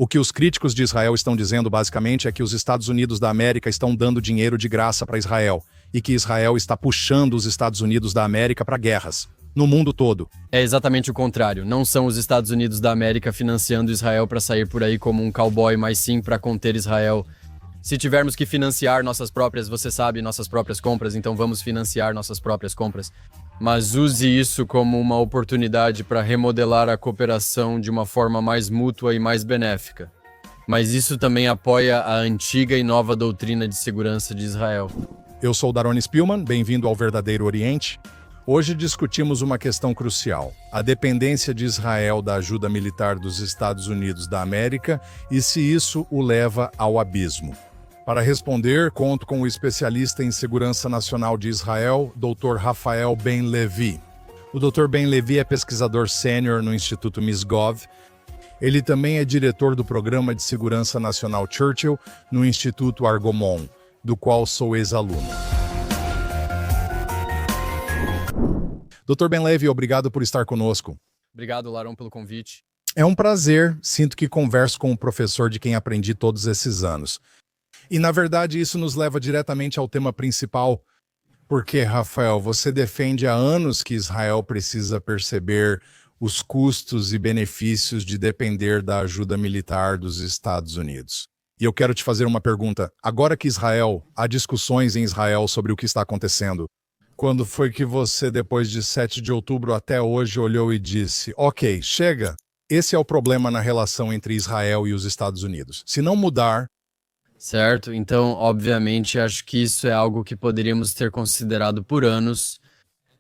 O que os críticos de Israel estão dizendo basicamente é que os Estados Unidos da América estão dando dinheiro de graça para Israel e que Israel está puxando os Estados Unidos da América para guerras, no mundo todo. É exatamente o contrário. Não são os Estados Unidos da América financiando Israel para sair por aí como um cowboy, mas sim para conter Israel. Se tivermos que financiar nossas próprias, você sabe, nossas próprias compras, então vamos financiar nossas próprias compras. Mas use isso como uma oportunidade para remodelar a cooperação de uma forma mais mútua e mais benéfica. Mas isso também apoia a antiga e nova doutrina de segurança de Israel. Eu sou Daron Spielman, bem-vindo ao Verdadeiro Oriente. Hoje discutimos uma questão crucial: a dependência de Israel da ajuda militar dos Estados Unidos da América e se isso o leva ao abismo. Para responder, conto com o especialista em segurança nacional de Israel, Dr. Rafael Ben-Levi. O Dr. Ben-Levi é pesquisador sênior no Instituto Misgov. Ele também é diretor do Programa de Segurança Nacional Churchill no Instituto Argomon, do qual sou ex-aluno. Dr. Ben-Levi, obrigado por estar conosco. Obrigado, Laron, pelo convite. É um prazer, sinto que converso com um professor de quem aprendi todos esses anos. E, na verdade, isso nos leva diretamente ao tema principal. Porque, Rafael, você defende há anos que Israel precisa perceber os custos e benefícios de depender da ajuda militar dos Estados Unidos. E eu quero te fazer uma pergunta. Agora que há discussões em Israel sobre o que está acontecendo, quando foi que você, depois de 7 de outubro até hoje, olhou e disse: ok, chega, esse é o problema na relação entre Israel e os Estados Unidos. Se não mudar... Certo, então, obviamente, acho que isso é algo que poderíamos ter considerado por anos.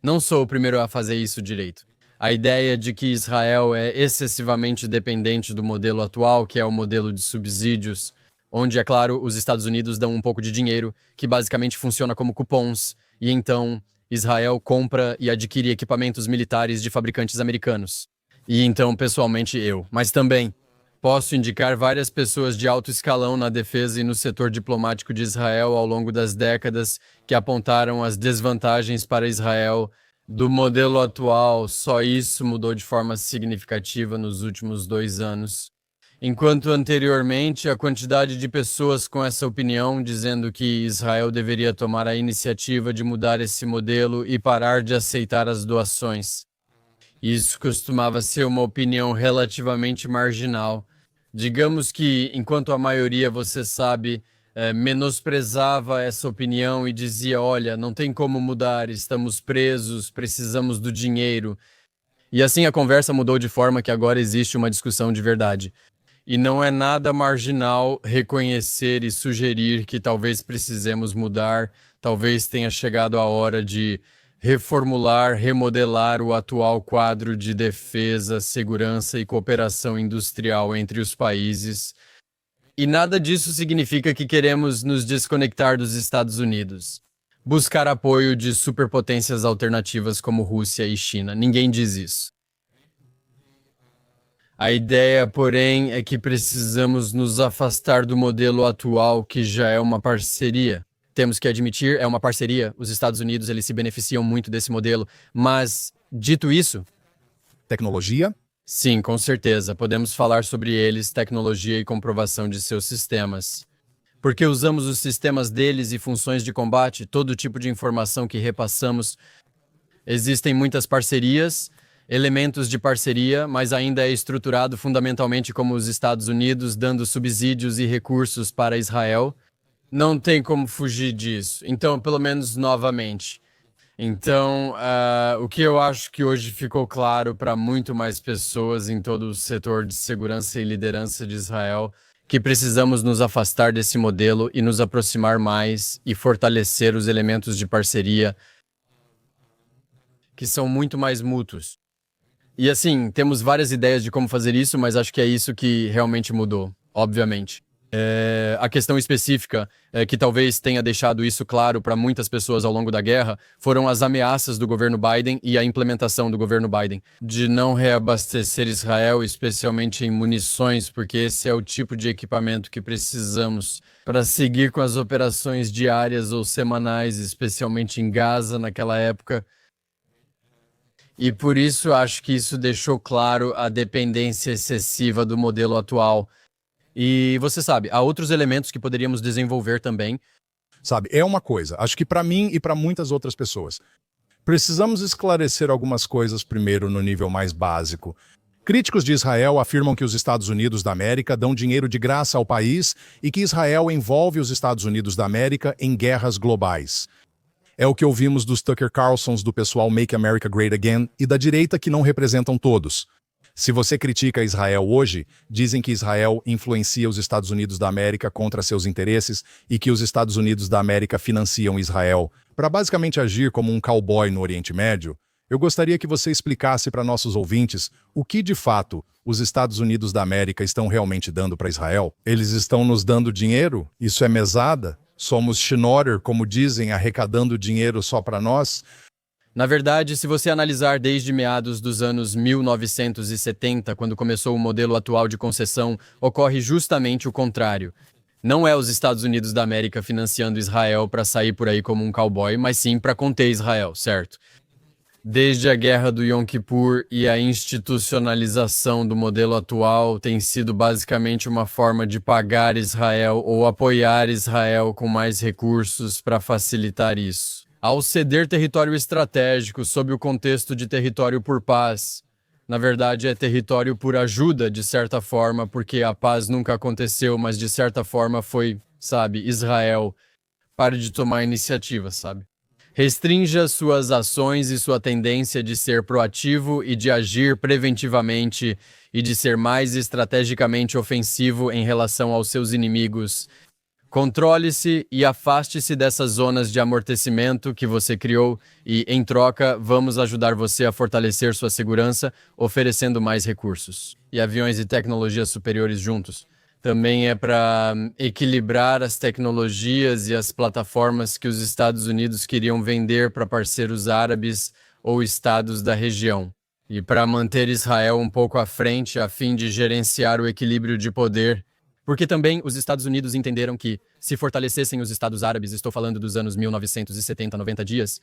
Não sou o primeiro a fazer isso direito. A ideia de que Israel é excessivamente dependente do modelo atual, que é o modelo de subsídios, onde, é claro, os Estados Unidos dão um pouco de dinheiro, que basicamente funciona como cupons, e então Israel compra e adquire equipamentos militares de fabricantes americanos. E então, pessoalmente, mas também posso indicar várias pessoas de alto escalão na defesa e no setor diplomático de Israel ao longo das décadas que apontaram as desvantagens para Israel do modelo atual. Só isso mudou de forma significativa nos últimos 2 anos. Enquanto anteriormente a quantidade de pessoas com essa opinião dizendo que Israel deveria tomar a iniciativa de mudar esse modelo e parar de aceitar as doações. Isso costumava ser uma opinião relativamente marginal. Digamos que, enquanto a maioria, você sabe, menosprezava essa opinião e dizia: olha, não tem como mudar, estamos presos, precisamos do dinheiro. E assim a conversa mudou de forma que agora existe uma discussão de verdade. E não é nada marginal reconhecer e sugerir que talvez precisemos mudar, talvez tenha chegado a hora de reformular, remodelar o atual quadro de defesa, segurança e cooperação industrial entre os países. E nada disso significa que queremos nos desconectar dos Estados Unidos. Buscar apoio de superpotências alternativas como Rússia e China. Ninguém diz isso. A ideia, porém, é que precisamos nos afastar do modelo atual, que já é uma parceria. Temos que admitir, é uma parceria. Os Estados Unidos, eles se beneficiam muito desse modelo. Mas, dito isso... Tecnologia? Sim, com certeza. Podemos falar sobre eles, tecnologia e comprovação de seus sistemas. Porque usamos os sistemas deles e funções de combate, todo tipo de informação que repassamos. Existem muitas parcerias, elementos de parceria, mas ainda é estruturado fundamentalmente como os Estados Unidos, dando subsídios e recursos para Israel. Não tem como fugir disso. Então, pelo menos novamente. Então, o que eu acho que hoje ficou claro para muito mais pessoas em todo o setor de segurança e liderança de Israel, que precisamos nos afastar desse modelo e nos aproximar mais e fortalecer os elementos de parceria que são muito mais mútuos. E assim, temos várias ideias de como fazer isso, mas acho que é isso que realmente mudou, obviamente. A questão específica, que talvez tenha deixado isso claro para muitas pessoas ao longo da guerra, foram as ameaças do governo Biden e a implementação do governo Biden de não reabastecer Israel, especialmente em munições, porque esse é o tipo de equipamento que precisamos para seguir com as operações diárias ou semanais, especialmente em Gaza naquela época. E por isso acho que isso deixou claro a dependência excessiva do modelo atual. E você sabe, há outros elementos que poderíamos desenvolver também. Sabe, é uma coisa. Acho que para mim e para muitas outras pessoas. Precisamos esclarecer algumas coisas primeiro no nível mais básico. Críticos de Israel afirmam que os Estados Unidos da América dão dinheiro de graça ao país e que Israel envolve os Estados Unidos da América em guerras globais. É o que ouvimos dos Tucker Carlsons do pessoal Make America Great Again e da direita que não representam todos. Se você critica Israel hoje, dizem que Israel influencia os Estados Unidos da América contra seus interesses e que os Estados Unidos da América financiam Israel para basicamente agir como um cowboy no Oriente Médio. Eu gostaria que você explicasse para nossos ouvintes o que, de fato, os Estados Unidos da América estão realmente dando para Israel. Eles estão nos dando dinheiro? Isso é mesada? Somos Schnorrer, como dizem, arrecadando dinheiro só para nós? Na verdade, se você analisar desde meados dos anos 1970, quando começou o modelo atual de concessão, ocorre justamente o contrário. Não é os Estados Unidos da América financiando Israel para sair por aí como um cowboy, mas sim para conter Israel, certo? Desde a Guerra do Yom Kippur e a institucionalização do modelo atual tem sido basicamente uma forma de pagar Israel ou apoiar Israel com mais recursos para facilitar isso. Ao ceder território estratégico sob o contexto de território por paz, na verdade é território por ajuda, de certa forma, porque a paz nunca aconteceu, mas de certa forma foi, sabe, Israel. Pare de tomar iniciativa, sabe? Restrinja suas ações e sua tendência de ser proativo e de agir preventivamente e de ser mais estrategicamente ofensivo em relação aos seus inimigos. Controle-se e afaste-se dessas zonas de amortecimento que você criou e, em troca, vamos ajudar você a fortalecer sua segurança, oferecendo mais recursos. E aviões e tecnologias superiores juntos. Também é para equilibrar as tecnologias e as plataformas que os Estados Unidos queriam vender para parceiros árabes ou estados da região. E para manter Israel um pouco à frente a fim de gerenciar o equilíbrio de poder. Porque também os Estados Unidos entenderam que, se fortalecessem os Estados Árabes, estou falando dos anos 1970, 90 dias,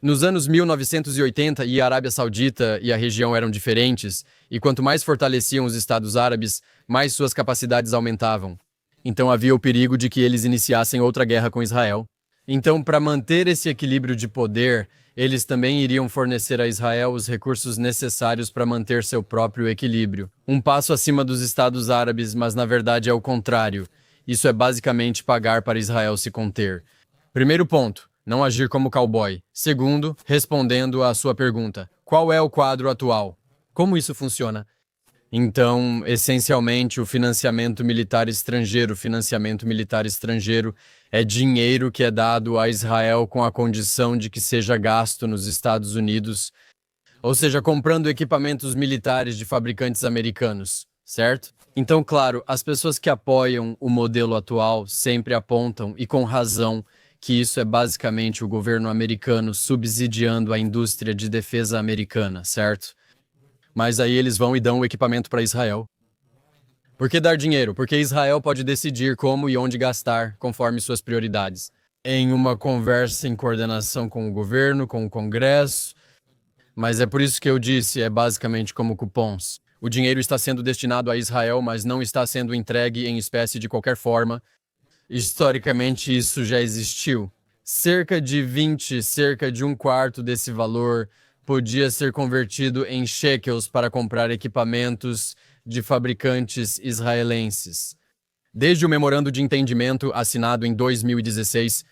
nos anos 1980 e a Arábia Saudita e a região eram diferentes, e quanto mais fortaleciam os Estados Árabes, mais suas capacidades aumentavam. Então havia o perigo de que eles iniciassem outra guerra com Israel. Então, para manter esse equilíbrio de poder, eles também iriam fornecer a Israel os recursos necessários para manter seu próprio equilíbrio. Um passo acima dos Estados Árabes, mas na verdade é o contrário. Isso é basicamente pagar para Israel se conter. Primeiro ponto, não agir como cowboy. Segundo, respondendo à sua pergunta, qual é o quadro atual? Como isso funciona? Então, essencialmente, o financiamento militar estrangeiro é dinheiro que é dado a Israel com a condição de que seja gasto nos Estados Unidos, ou seja, comprando equipamentos militares de fabricantes americanos, certo? Então, claro, as pessoas que apoiam o modelo atual sempre apontam, e com razão, que isso é basicamente o governo americano subsidiando a indústria de defesa americana, certo? Mas aí eles vão e dão o equipamento para Israel. Por que dar dinheiro? Porque Israel pode decidir como e onde gastar, conforme suas prioridades. Em uma conversa em coordenação com o governo, com o Congresso. Mas é por isso que eu disse, é basicamente como cupons. O dinheiro está sendo destinado a Israel, mas não está sendo entregue em espécie de qualquer forma. Historicamente, isso já existiu. Cerca de um quarto desse valor podia ser convertido em shekels para comprar equipamentos de fabricantes israelenses. Desde o memorando de entendimento assinado em 2016.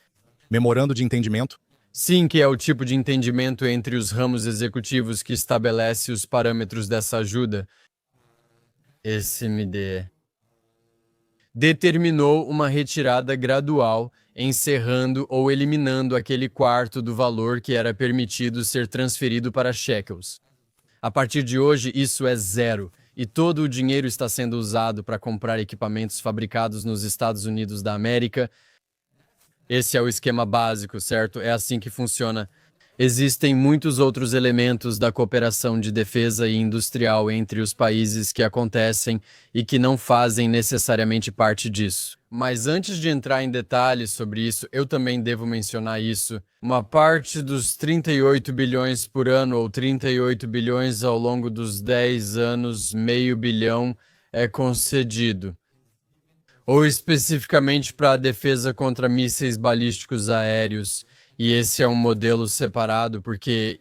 Memorando de entendimento? Sim, que é o tipo de entendimento entre os ramos executivos que estabelece os parâmetros dessa ajuda. Esse MD determinou uma retirada gradual, encerrando ou eliminando aquele quarto do valor que era permitido ser transferido para shekels. A partir de hoje, isso é zero, e todo o dinheiro está sendo usado para comprar equipamentos fabricados nos Estados Unidos da América. Esse é o esquema básico, certo? É assim que funciona. Existem muitos outros elementos da cooperação de defesa e industrial entre os países que acontecem e que não fazem necessariamente parte disso. Mas antes de entrar em detalhes sobre isso, eu também devo mencionar isso. Uma parte dos 38 bilhões por ano ou 38 bilhões ao longo dos 10 anos, meio bilhão, é concedido. Ou especificamente para a defesa contra mísseis balísticos aéreos. E esse é um modelo separado, porque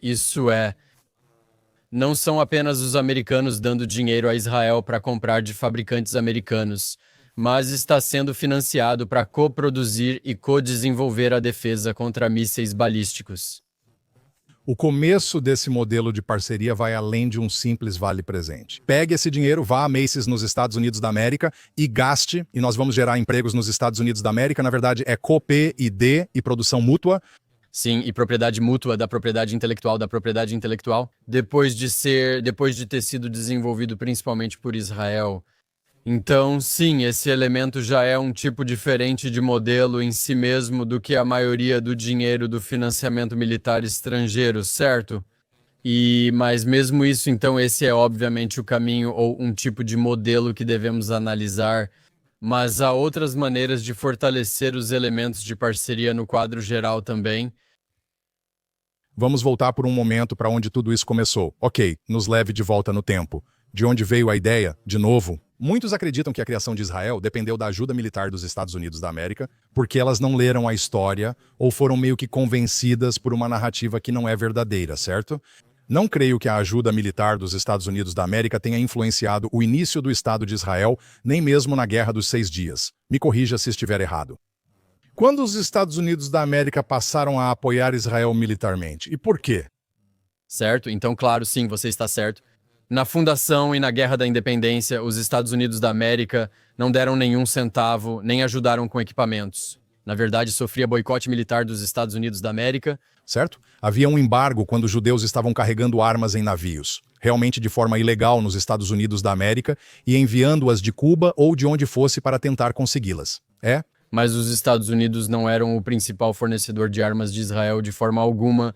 não são apenas os americanos dando dinheiro a Israel para comprar de fabricantes americanos, mas está sendo financiado para coproduzir e co-desenvolver a defesa contra mísseis balísticos. O começo desse modelo de parceria vai além de um simples vale-presente. Pegue esse dinheiro, vá a Macy's nos Estados Unidos da América e gaste, e nós vamos gerar empregos nos Estados Unidos da América. Na verdade, é COP e D e produção mútua. Sim, e propriedade mútua da propriedade intelectual, depois de ter sido desenvolvido principalmente por Israel. Então, sim, esse elemento já é um tipo diferente de modelo em si mesmo do que a maioria do dinheiro do financiamento militar estrangeiro, certo? Mas mesmo isso, então, esse é obviamente o caminho ou um tipo de modelo que devemos analisar, mas há outras maneiras de fortalecer os elementos de parceria no quadro geral também. Vamos voltar por um momento para onde tudo isso começou. Ok, nos leve de volta no tempo. De onde veio a ideia, de novo? Muitos acreditam que a criação de Israel dependeu da ajuda militar dos Estados Unidos da América, porque elas não leram a história ou foram meio que convencidas por uma narrativa que não é verdadeira, certo? Não creio que a ajuda militar dos Estados Unidos da América tenha influenciado o início do Estado de Israel, nem mesmo na Guerra dos 6 Dias. Me corrija se estiver errado. Quando os Estados Unidos da América passaram a apoiar Israel militarmente? E por quê? Certo? Então, claro, sim, você está certo. Na fundação e na Guerra da Independência, os Estados Unidos da América não deram nenhum centavo, nem ajudaram com equipamentos. Na verdade, sofria boicote militar dos Estados Unidos da América. Certo? Havia um embargo quando os judeus estavam carregando armas em navios, realmente de forma ilegal nos Estados Unidos da América, e enviando-as de Cuba ou de onde fosse para tentar consegui-las. É? Mas os Estados Unidos não eram o principal fornecedor de armas de Israel de forma alguma.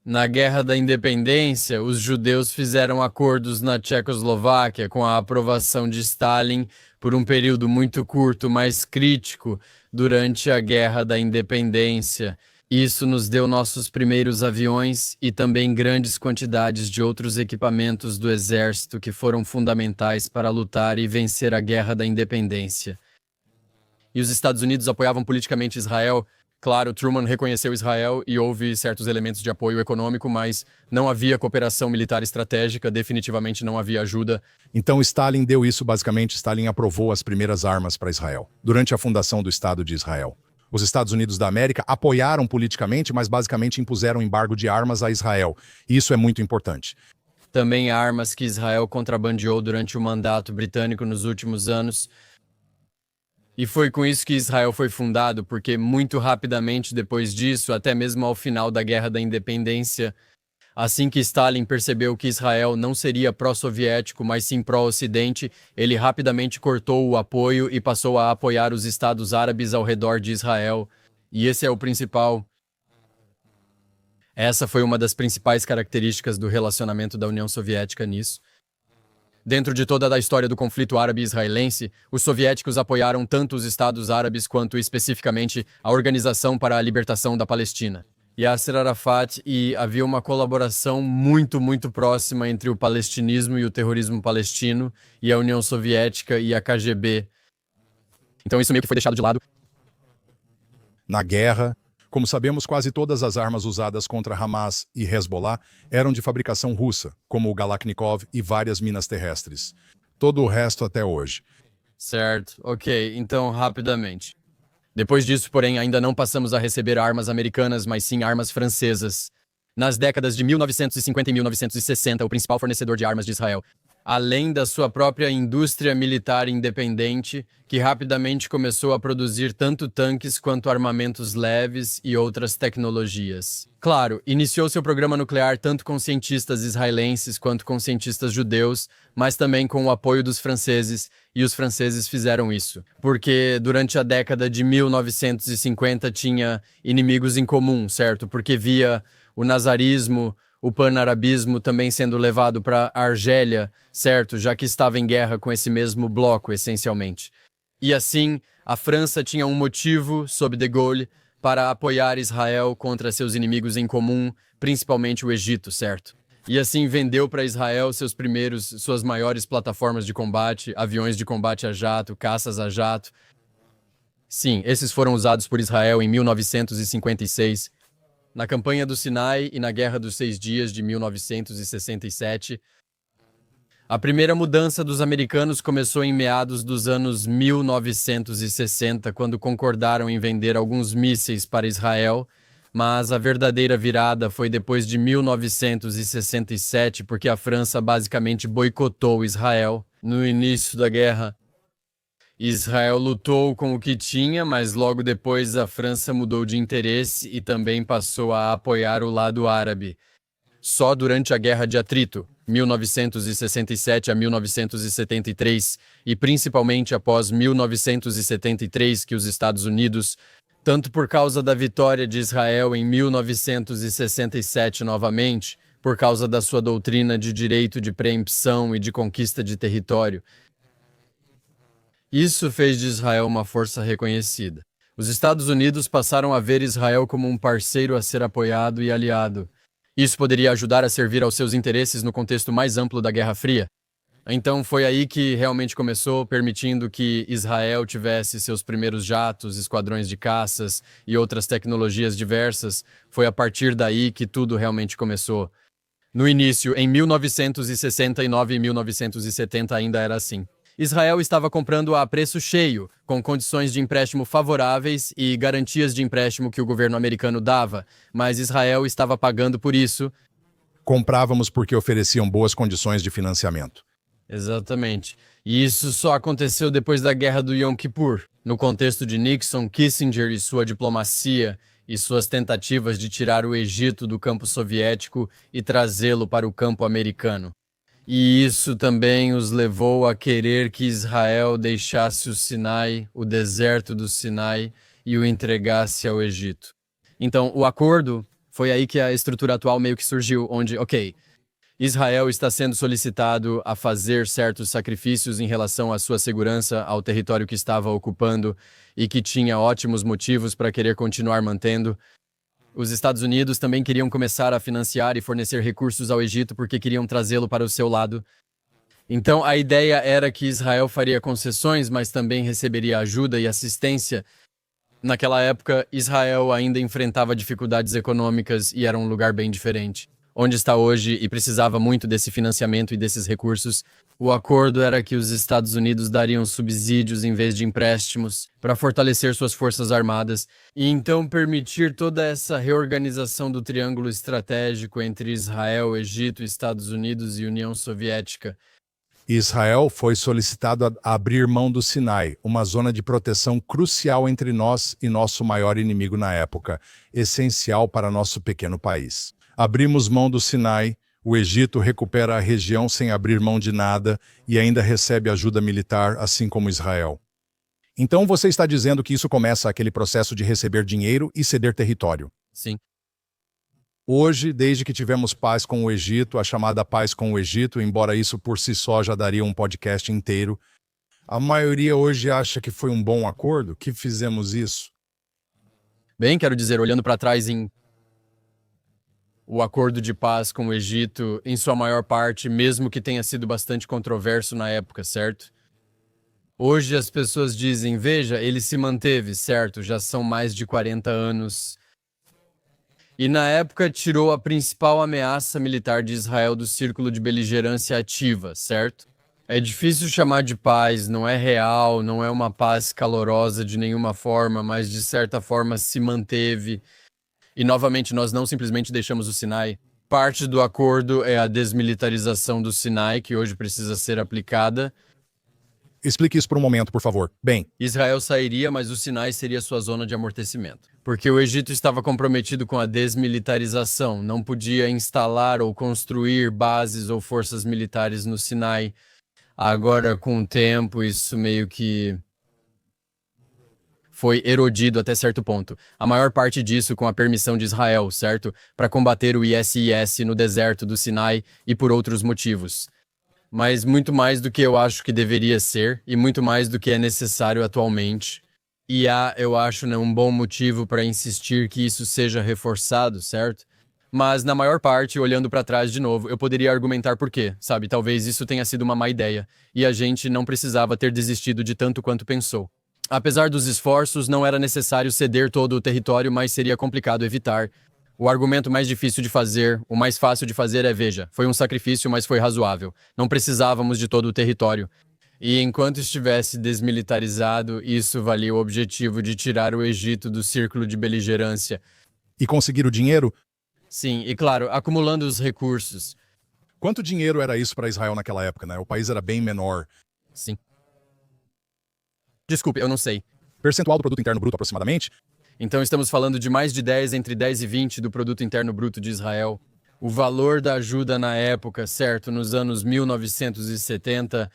Na Guerra da Independência, os judeus fizeram acordos na Tchecoslováquia com a aprovação de Stalin por um período muito curto, mas crítico, durante a Guerra da Independência. Isso nos deu nossos primeiros aviões e também grandes quantidades de outros equipamentos do exército que foram fundamentais para lutar e vencer a Guerra da Independência. E os Estados Unidos apoiavam politicamente Israel. Claro, Truman reconheceu Israel e houve certos elementos de apoio econômico, mas não havia cooperação militar estratégica, definitivamente não havia ajuda. Então Stalin deu isso basicamente, Stalin aprovou as primeiras armas para Israel, durante a fundação do Estado de Israel. Os Estados Unidos da América apoiaram politicamente, mas basicamente impuseram embargo de armas a Israel. E isso é muito importante. Também armas que Israel contrabandeou durante o mandato britânico nos últimos anos. E foi com isso que Israel foi fundado, porque muito rapidamente depois disso, até mesmo ao final da Guerra da Independência, assim que Stalin percebeu que Israel não seria pró-soviético, mas sim pró-ocidente, ele rapidamente cortou o apoio e passou a apoiar os estados árabes ao redor de Israel. E esse é o principal. Essa foi uma das principais características do relacionamento da União Soviética nisso. Dentro de toda a história do conflito árabe-israelense, os soviéticos apoiaram tanto os Estados Árabes quanto, especificamente, a Organização para a Libertação da Palestina. Yasser Arafat, e havia uma colaboração muito próxima entre o palestinismo e o terrorismo palestino, e a União Soviética e a KGB. Então isso meio que foi deixado de lado. Na guerra, como sabemos, quase todas as armas usadas contra Hamas e Hezbollah eram de fabricação russa, como o Galaknikov e várias minas terrestres. Todo o resto até hoje. Certo, ok, então rapidamente. Depois disso, porém, ainda não passamos a receber armas americanas, mas sim armas francesas. Nas décadas de 1950 e 1960, o principal fornecedor de armas de Israel, além da sua própria indústria militar independente, que rapidamente começou a produzir tanto tanques quanto armamentos leves e outras tecnologias. Claro, iniciou seu programa nuclear tanto com cientistas israelenses quanto com cientistas judeus, mas também com o apoio dos franceses, e os franceses fizeram isso. Porque durante a década de 1950 tinha inimigos em comum, certo? Porque via o nazarismo, o panarabismo também sendo levado para a Argélia, certo? Já que estava em guerra com esse mesmo bloco, essencialmente. E assim, a França tinha um motivo, sob de Gaulle, para apoiar Israel contra seus inimigos em comum, principalmente o Egito, certo? e assim vendeu para Israel suas maiores plataformas de combate, aviões de combate a jato, caças a jato. Sim, esses foram usados por Israel em 1956, na campanha do Sinai e na Guerra dos 6 Dias de 1967. A primeira mudança dos americanos começou em meados dos anos 1960, quando concordaram em vender alguns mísseis para Israel, mas a verdadeira virada foi depois de 1967, porque a França basicamente boicotou Israel no início da guerra. Israel lutou com o que tinha, mas logo depois a França mudou de interesse e também passou a apoiar o lado árabe. Só durante a Guerra de Atrito, 1967 a 1973, e principalmente após 1973, que os Estados Unidos, tanto por causa da vitória de Israel em 1967 novamente, por causa da sua doutrina de direito de preempção e de conquista de território, isso fez de Israel uma força reconhecida. Os Estados Unidos passaram a ver Israel como um parceiro a ser apoiado e aliado. Isso poderia ajudar a servir aos seus interesses no contexto mais amplo da Guerra Fria. Então foi aí que realmente começou, permitindo que Israel tivesse seus primeiros jatos, esquadrões de caças e outras tecnologias diversas. Foi a partir daí que tudo realmente começou. No início, em 1969 e 1970 ainda era assim. Israel estava comprando a preço cheio, com condições de empréstimo favoráveis e garantias de empréstimo que o governo americano dava, mas Israel estava pagando por isso. Comprávamos porque ofereciam boas condições de financiamento. Exatamente. E isso só aconteceu depois da Guerra do Yom Kippur, no contexto de Nixon, Kissinger e sua diplomacia e suas tentativas de tirar o Egito do campo soviético e trazê-lo para o campo americano. E isso também os levou a querer que Israel deixasse o Sinai, o deserto do Sinai, e o entregasse ao Egito. Então, o acordo foi aí que a estrutura atual meio que surgiu, onde, ok, Israel está sendo solicitado a fazer certos sacrifícios em relação à sua segurança, ao território que estava ocupando e que tinha ótimos motivos para querer continuar mantendo. Os Estados Unidos também queriam começar a financiar e fornecer recursos ao Egito porque queriam trazê-lo para o seu lado. Então, a ideia era que Israel faria concessões, mas também receberia ajuda e assistência. Naquela época, Israel ainda enfrentava dificuldades econômicas e era um lugar bem diferente. Onde está hoje e precisava muito desse financiamento e desses recursos, o acordo era que os Estados Unidos dariam subsídios em vez de empréstimos para fortalecer suas forças armadas e então permitir toda essa reorganização do triângulo estratégico entre Israel, Egito, Estados Unidos e União Soviética. Israel foi solicitado a abrir mão do Sinai, uma zona de proteção crucial entre nós e nosso maior inimigo na época, essencial para nosso pequeno país. Abrimos mão do Sinai, o Egito recupera a região sem abrir mão de nada e ainda recebe ajuda militar, assim como Israel. Então você está dizendo que isso começa aquele processo de receber dinheiro e ceder território. Sim. Hoje, desde que tivemos paz com o Egito, a chamada paz com o Egito, embora isso por si só já daria um podcast inteiro, a maioria hoje acha que foi um bom acordo, que fizemos isso. Bem, quero dizer, olhando para trás o acordo de paz com o Egito, em sua maior parte, mesmo que tenha sido bastante controverso na época, certo? Hoje as pessoas dizem, veja, ele se manteve, certo? Já são mais de 40 anos. E na época tirou a principal ameaça militar de Israel do círculo de beligerância ativa, certo? É difícil chamar de paz, não é real, não é uma paz calorosa de nenhuma forma, mas de certa forma se manteve. E novamente, nós não simplesmente deixamos o Sinai. Parte do acordo é a desmilitarização do Sinai, que hoje precisa ser aplicada. Explique isso por um momento, por favor. Bem, Israel sairia, mas o Sinai seria sua zona de amortecimento. Porque o Egito estava comprometido com a desmilitarização, não podia instalar ou construir bases ou forças militares no Sinai. Agora, com o tempo, isso meio que foi erodido até certo ponto. A maior parte disso com a permissão de Israel, certo? Para combater o ISIS no deserto do Sinai e por outros motivos. Mas muito mais do que eu acho que deveria ser e muito mais do que é necessário atualmente. E há, eu acho, um bom motivo para insistir que isso seja reforçado, certo? Mas, na maior parte, olhando para trás de novo, eu poderia argumentar por quê, sabe? Talvez isso tenha sido uma má ideia, e a gente não precisava ter desistido de tanto quanto pensou. Apesar dos esforços, não era necessário ceder todo o território, mas seria complicado evitar. O argumento mais difícil de fazer, o mais fácil de fazer é, veja, foi um sacrifício, mas foi razoável. Não precisávamos de todo o território. E enquanto estivesse desmilitarizado, isso valia o objetivo de tirar o Egito do círculo de beligerância. E conseguir o dinheiro? Sim, e claro, acumulando os recursos. Quanto dinheiro era isso para Israel naquela época, né? O país era bem menor. Sim. Desculpe, eu não sei. Percentual do produto interno bruto, aproximadamente? Então estamos falando de mais de 10, entre 10 e 20 do produto interno bruto de Israel. O valor da ajuda na época, certo, nos anos 1970.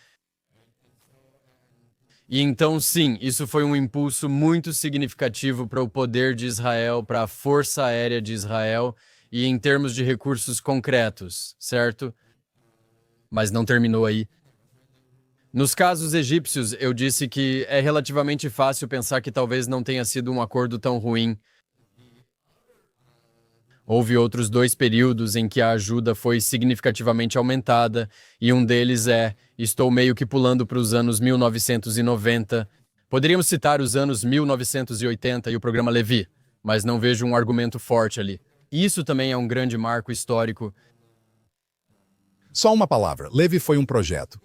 E então, sim, isso foi um impulso muito significativo para o poder de Israel, para a Força Aérea de Israel e em termos de recursos concretos, certo? Mas não terminou aí. Nos casos egípcios, eu disse que é relativamente fácil pensar que talvez não tenha sido um acordo tão ruim. Houve outros 2 períodos em que a ajuda foi significativamente aumentada, e um deles estou meio que pulando para os anos 1990. Poderíamos citar os anos 1980 e o programa Levi, mas não vejo um argumento forte ali. Isso também é um grande marco histórico. Só uma palavra. Levi foi um projeto.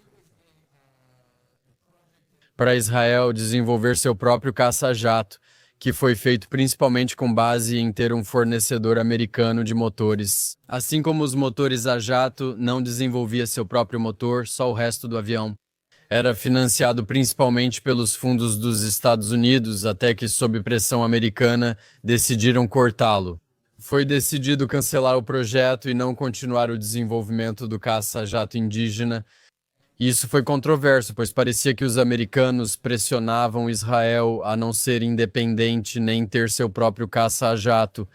Para Israel desenvolver seu próprio caça-jato, que foi feito principalmente com base em ter um fornecedor americano de motores. Assim como os motores a jato não desenvolvia seu próprio motor, só o resto do avião. Era financiado principalmente pelos fundos dos Estados Unidos, até que, sob pressão americana, decidiram cortá-lo. Foi decidido cancelar o projeto e não continuar o desenvolvimento do caça-jato indígena. Isso foi controverso, pois parecia que os americanos pressionavam Israel a não ser independente nem ter seu próprio caça-jato.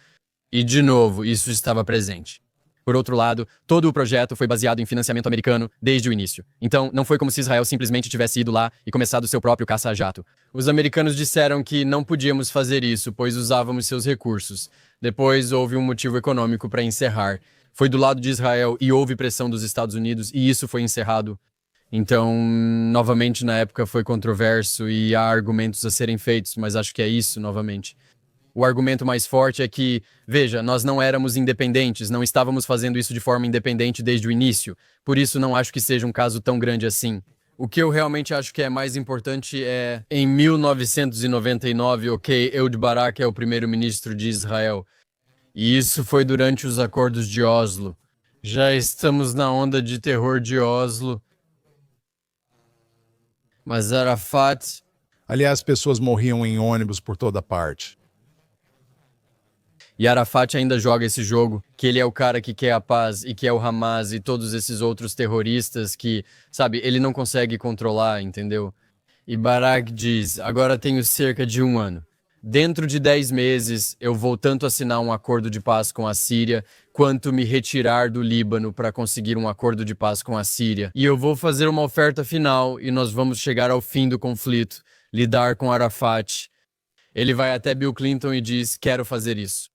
E, de novo, isso estava presente. Por outro lado, todo o projeto foi baseado em financiamento americano desde o início. Então, não foi como se Israel simplesmente tivesse ido lá e começado seu próprio caça-jato. Os americanos disseram que não podíamos fazer isso, pois usávamos seus recursos. Depois, houve um motivo econômico para encerrar. Foi do lado de Israel e houve pressão dos Estados Unidos, e isso foi encerrado. Então, novamente, na época foi controverso e há argumentos a serem feitos, mas acho que é isso, novamente. O argumento mais forte é que, veja, nós não éramos independentes, não estávamos fazendo isso de forma independente desde o início, por isso não acho que seja um caso tão grande assim. O que eu realmente acho que é mais importante é, em 1999, ok, Ehud Barak é o primeiro-ministro de Israel, e isso foi durante os acordos de Oslo. Já estamos na onda de terror de Oslo. Mas Arafat... Aliás, pessoas morriam em ônibus por toda parte. E Arafat ainda joga esse jogo, que ele é o cara que quer a paz e que é o Hamas e todos esses outros terroristas que, sabe, ele não consegue controlar, entendeu? E Barak diz, agora tenho cerca de 1 ano. Dentro de 10 meses, eu vou tanto assinar um acordo de paz com a Síria, quanto me retirar do Líbano para conseguir um acordo de paz com a Síria. E eu vou fazer uma oferta final e nós vamos chegar ao fim do conflito, lidar com Arafat. Ele vai até Bill Clinton e diz, quero fazer isso.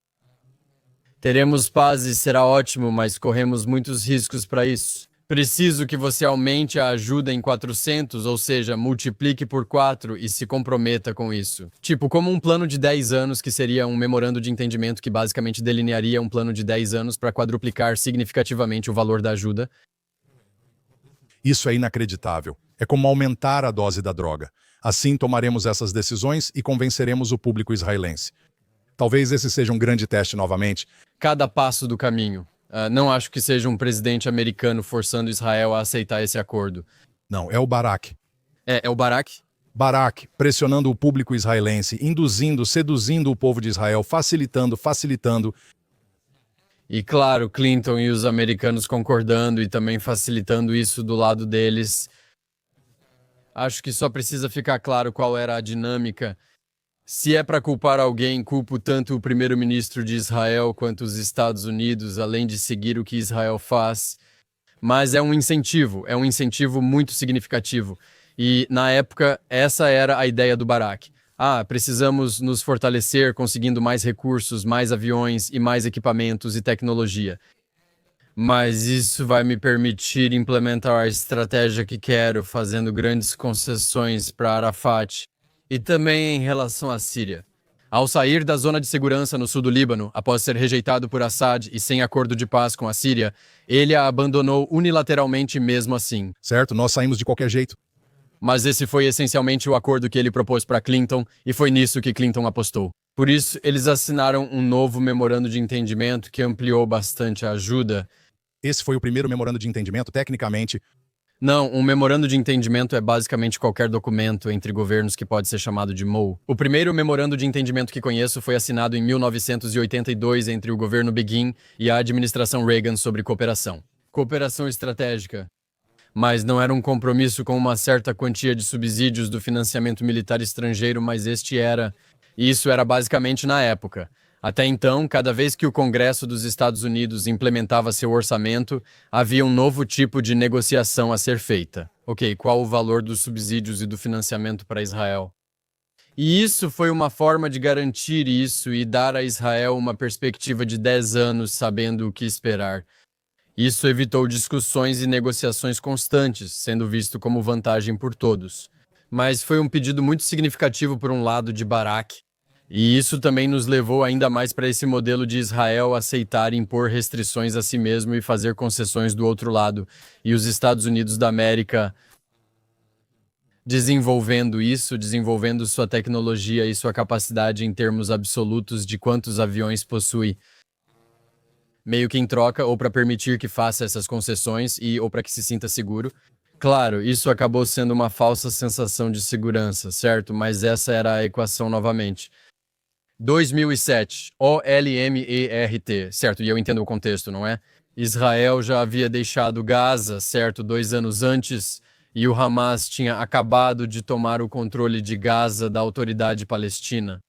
Teremos paz e será ótimo, mas corremos muitos riscos para isso. Preciso que você aumente a ajuda em 400, ou seja, multiplique por 4 e se comprometa com isso. Tipo, como um plano de 10 anos, que seria um memorando de entendimento que basicamente delinearia um plano de 10 anos para quadruplicar significativamente o valor da ajuda. Isso é inacreditável. É como aumentar a dose da droga. Assim tomaremos essas decisões e convenceremos o público israelense. Talvez esse seja um grande teste novamente. Cada passo do caminho. Não acho que seja um presidente americano forçando Israel a aceitar esse acordo. Não, é o Barak. É o Barak? Barak, pressionando o público israelense, induzindo, seduzindo o povo de Israel, facilitando. E claro, Clinton e os americanos concordando e também facilitando isso do lado deles. Acho que só precisa ficar claro qual era a dinâmica. Se é para culpar alguém, culpo tanto o primeiro-ministro de Israel quanto os Estados Unidos, além de seguir o que Israel faz. Mas é um incentivo muito significativo. E, na época, essa era a ideia do Barak. precisamos nos fortalecer conseguindo mais recursos, mais aviões e mais equipamentos e tecnologia. Mas isso vai me permitir implementar a estratégia que quero, fazendo grandes concessões para Arafat. E também em relação à Síria. Ao sair da zona de segurança no sul do Líbano, após ser rejeitado por Assad e sem acordo de paz com a Síria, ele a abandonou unilateralmente mesmo assim. Certo, nós saímos de qualquer jeito. Mas esse foi essencialmente o acordo que ele propôs para Clinton e foi nisso que Clinton apostou. Por isso, eles assinaram um novo memorando de entendimento que ampliou bastante a ajuda. Esse foi o primeiro memorando de entendimento, tecnicamente. Não, um memorando de entendimento é basicamente qualquer documento entre governos que pode ser chamado de MOU. O primeiro memorando de entendimento que conheço foi assinado em 1982 entre o governo Begin e a administração Reagan sobre cooperação. Cooperação estratégica. Mas não era um compromisso com uma certa quantia de subsídios do financiamento militar estrangeiro, mas este era. E isso era basicamente na época. Até então, cada vez que o Congresso dos Estados Unidos implementava seu orçamento, havia um novo tipo de negociação a ser feita. Ok, qual o valor dos subsídios e do financiamento para Israel? E isso foi uma forma de garantir isso e dar a Israel uma perspectiva de 10 anos sabendo o que esperar. Isso evitou discussões e negociações constantes, sendo visto como vantagem por todos. Mas foi um pedido muito significativo por um lado de Barak. E isso também nos levou ainda mais para esse modelo de Israel aceitar impor restrições a si mesmo e fazer concessões do outro lado. E os Estados Unidos da América desenvolvendo sua tecnologia e sua capacidade em termos absolutos de quantos aviões possui. Meio que em troca ou para permitir que faça essas concessões ou para que se sinta seguro. Claro, isso acabou sendo uma falsa sensação de segurança, certo? Mas essa era a equação novamente. 2007, OLMERT, certo? E eu entendo o contexto, não é? Israel já havia deixado Gaza, certo? 2 anos antes, e o Hamas tinha acabado de tomar o controle de Gaza da autoridade palestina.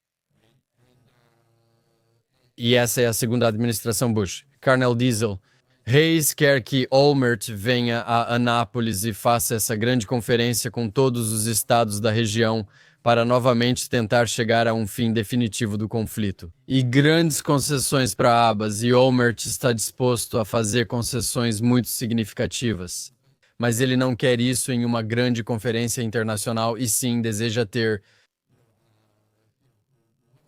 E essa é a segunda administração Bush. Colonel Diesel. Hayes quer que Olmert venha a Anápolis e faça essa grande conferência com todos os estados da região para novamente tentar chegar a um fim definitivo do conflito. E grandes concessões para Abbas, e Olmert está disposto a fazer concessões muito significativas. Mas ele não quer isso em uma grande conferência internacional e sim deseja ter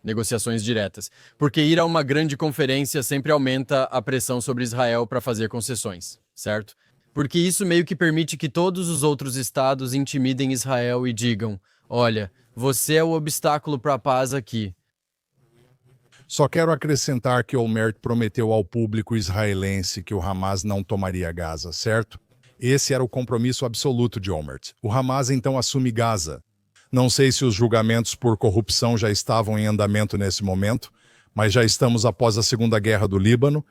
negociações diretas. Porque ir a uma grande conferência sempre aumenta a pressão sobre Israel para fazer concessões, certo? Porque isso meio que permite que todos os outros estados intimidem Israel e digam: olha, você é o obstáculo para a paz aqui. Só quero acrescentar que Olmert prometeu ao público israelense que o Hamas não tomaria Gaza, certo? Esse era o compromisso absoluto de Olmert. O Hamas então assume Gaza. Não sei se os julgamentos por corrupção já estavam em andamento nesse momento, mas já estamos após a Segunda Guerra do Líbano.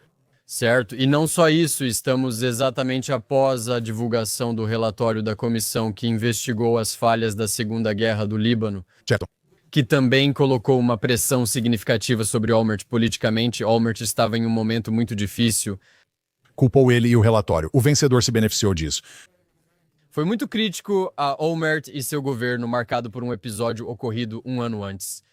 Certo, e não só isso, estamos exatamente após a divulgação do relatório da comissão que investigou as falhas da Segunda Guerra do Líbano, Certo. que também colocou uma pressão significativa sobre Olmert politicamente. Olmert estava em um momento muito difícil. Culpou ele e o relatório. O vencedor se beneficiou disso. Foi muito crítico a Olmert e seu governo, marcado por um episódio ocorrido 1 ano antes.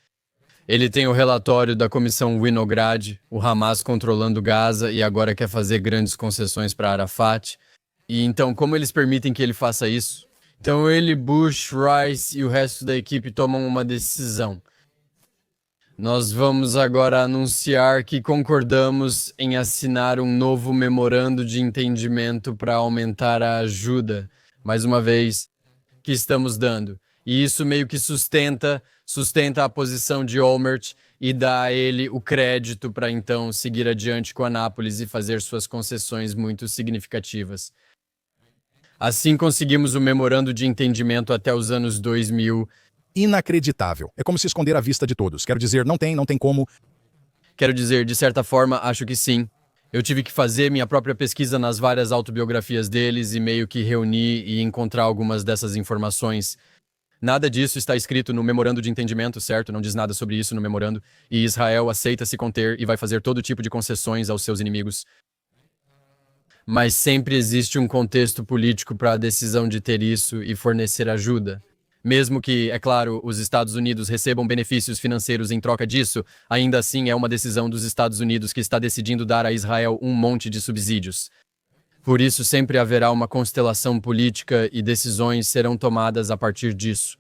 Ele tem o relatório da comissão Winograd, o Hamas controlando Gaza e agora quer fazer grandes concessões para Arafat. E então, como eles permitem que ele faça isso? Então ele, Bush, Rice e o resto da equipe tomam uma decisão. Nós vamos agora anunciar que concordamos em assinar um novo memorando de entendimento para aumentar a ajuda, mais uma vez, que estamos dando. E isso meio que sustenta a posição de Olmert e dá a ele o crédito para então seguir adiante com Anápolis e fazer suas concessões muito significativas. Assim conseguimos o memorando de entendimento até os anos 2000. Inacreditável. É como se esconder à vista de todos. Quero dizer, não tem como. Quero dizer, de certa forma, acho que sim. Eu tive que fazer minha própria pesquisa nas várias autobiografias deles e meio que reunir e encontrar algumas dessas informações. Nada disso está escrito no memorando de entendimento, certo? Não diz nada sobre isso no memorando. E Israel aceita se conter e vai fazer todo tipo de concessões aos seus inimigos. Mas sempre existe um contexto político para a decisão de ter isso e fornecer ajuda. Mesmo que, é claro, os Estados Unidos recebam benefícios financeiros em troca disso, ainda assim é uma decisão dos Estados Unidos que está decidindo dar a Israel um monte de subsídios. Por isso, sempre haverá uma constelação política e decisões serão tomadas a partir disso.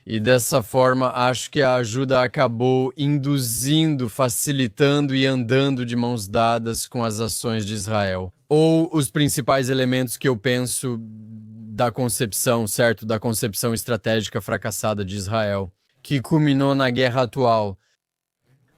E dessa forma, acho que a ajuda acabou induzindo, facilitando e andando de mãos dadas com as ações de Israel. Ou os principais elementos que eu penso da concepção, certo? Da concepção estratégica fracassada de Israel, que culminou na guerra atual.